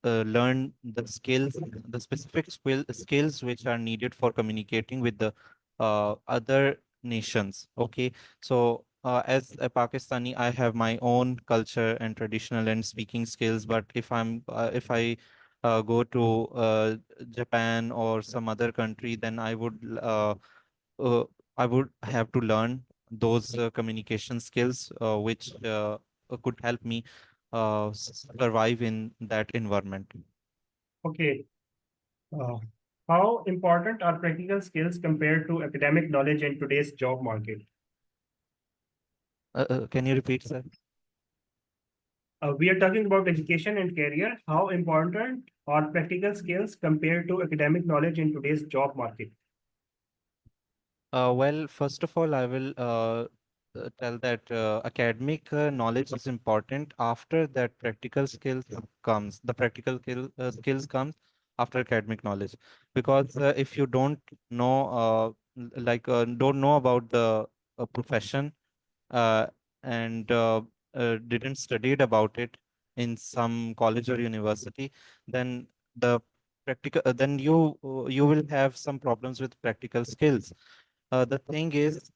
learn the skills, the specific skills which are needed for communicating with the other nations. Okay, so as a Pakistani, I have my own culture and traditional and speaking skills. But if I go to Japan or some other country, then uh, I would have to learn those communication skills, which could help me survive in that environment. Okay. Uh, how important are practical skills compared to academic knowledge in today's job market? Can you repeat, sir? We are talking about education and career. How important are practical skills compared to academic knowledge in today's job market? Well, first of all, I will tell that academic knowledge is important. After that, practical skills comes. The skills comes after academic knowledge, because if you don't know, don't know about the profession, uh, and didn't studied about it in some college or university, then you will have some problems with practical skills. The thing is,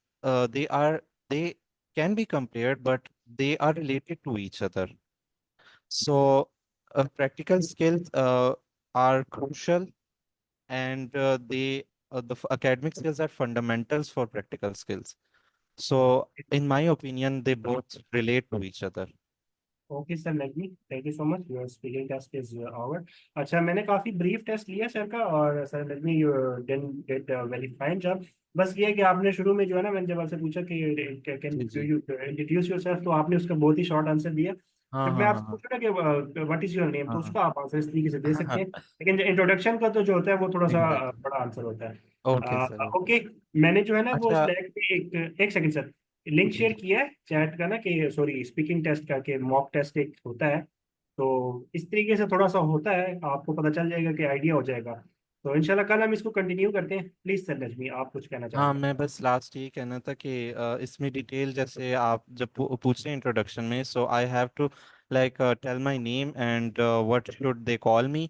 they can be compared, but they are related to each other. So practical skills are crucial, and academic skills are fundamentals for practical skills. So in my opinion, they both relate to each other. Okay sir, Najmi, thank you so much, your speaking test is over. अच्छा, मैंने काफ़ी brief test लिया sir का, और sir Najmi you did very fine job. बस ये है कि आपने शुरू में जो है ना, मैंने जब आपसे पूछा कि कैन जी जी। यू इंट्रोड्यूस योरसेल्फ, तो आपने उसका बहुत ही शॉर्ट आंसर दिया। हाँ जब मैं हाँ आपसे हाँ पूछूँ ना कि व्हाट इज योर नेम, तो हाँ उसका आप आंसर इस तरीके से दे सकते हाँ। हैं, लेकिन इंट्रोडक्शन का तो जो होता है वो थोड़ा सा एग्जैक्टली। बड़ा आंसर होता है। Okay sir, okay. ओके, मैंने जो है ना वो अच्छा। स्लैक पे एक सेकंड सर, लिंक जी शेयर जी। किया है चैट का ना, कि सॉरी स्पीकिंग टेस्ट का, कि मॉक टेस्ट एक होता है। तो इस तरीके से थोड़ा सा होता है, आपको पता चल जाएगा कि आइडिया हो जाएगा। तो इंशाल्लाह कल हम इसको कंटिन्यू करते हैं। प्लीज सर नजमी, आप कुछ कहना चाह हाँ, रहे थे। मैं बस लास्ट ये कहना था कि इसमें डिटेल जैसे आप जब पूछते हैं इंट्रोडक्शन में, so I have to like tell my name and what should they call me,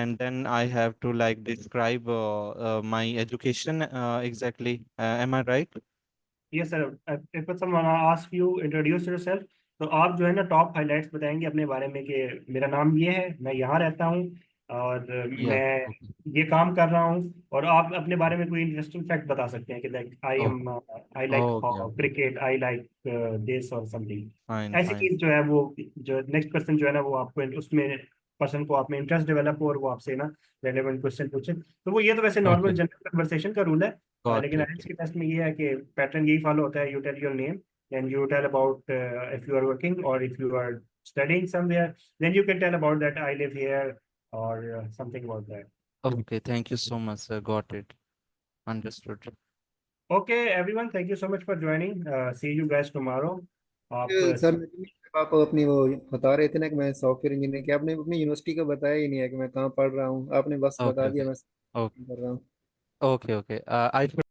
and then I have to like describe my education exactly. Am I right? Yes sir, if someone ask you introduce yourself, तो आप जो है ना top highlights बताएंगे अपने बारे में, कि मेरा नाम ये है, मैं यहाँ रहता हूँ, और Yeah. मैं Okay. ये काम कर रहा हूँ। और आप अपने बारे में कोई इंटरेस्टिंग फैक्ट बता सकते हैं कि like Oh. I like Okay. Okay. Cricket, I like this और समथिंग। Fine. ऐसी Fine. चीज जो है वो, जो नेक्स्ट पर्सन जो है ना वो आपको उसमें, पर्सन को आप में इंटरेस्ट डेवलप हो और वो आपसे ना रेलेवेंट क्वेश्चन पूछे। तो वो ये तो वैसे नॉर्मल Okay. जनरल कन्वर्सेशन का रूल है। Got लेकिन it. आइल्स के टेस्ट में ये है कि पैटर्न यही फॉलो होता है, you tell your name, then you tell about if you are working or if you are studying somewhere, then you can tell about that I live here, or something about that. Okay. Thank you so much, sir. Got it. Understood. Okay everyone, thank you so much for joining, see you guys tomorrow। आप sir, आप अपनी वो बता रहे थे ना कि मैं सॉफ्टवेयर इंजीनियर, कि आपने अपनी यूनिवर्सिटी का बताया ही नहीं है कि मैं कहाँ पढ़ रहा हूँ, आपने बस बता Okay. दिया Okay. मैं Okay. कर रहा हूँ। Okay. Okay. I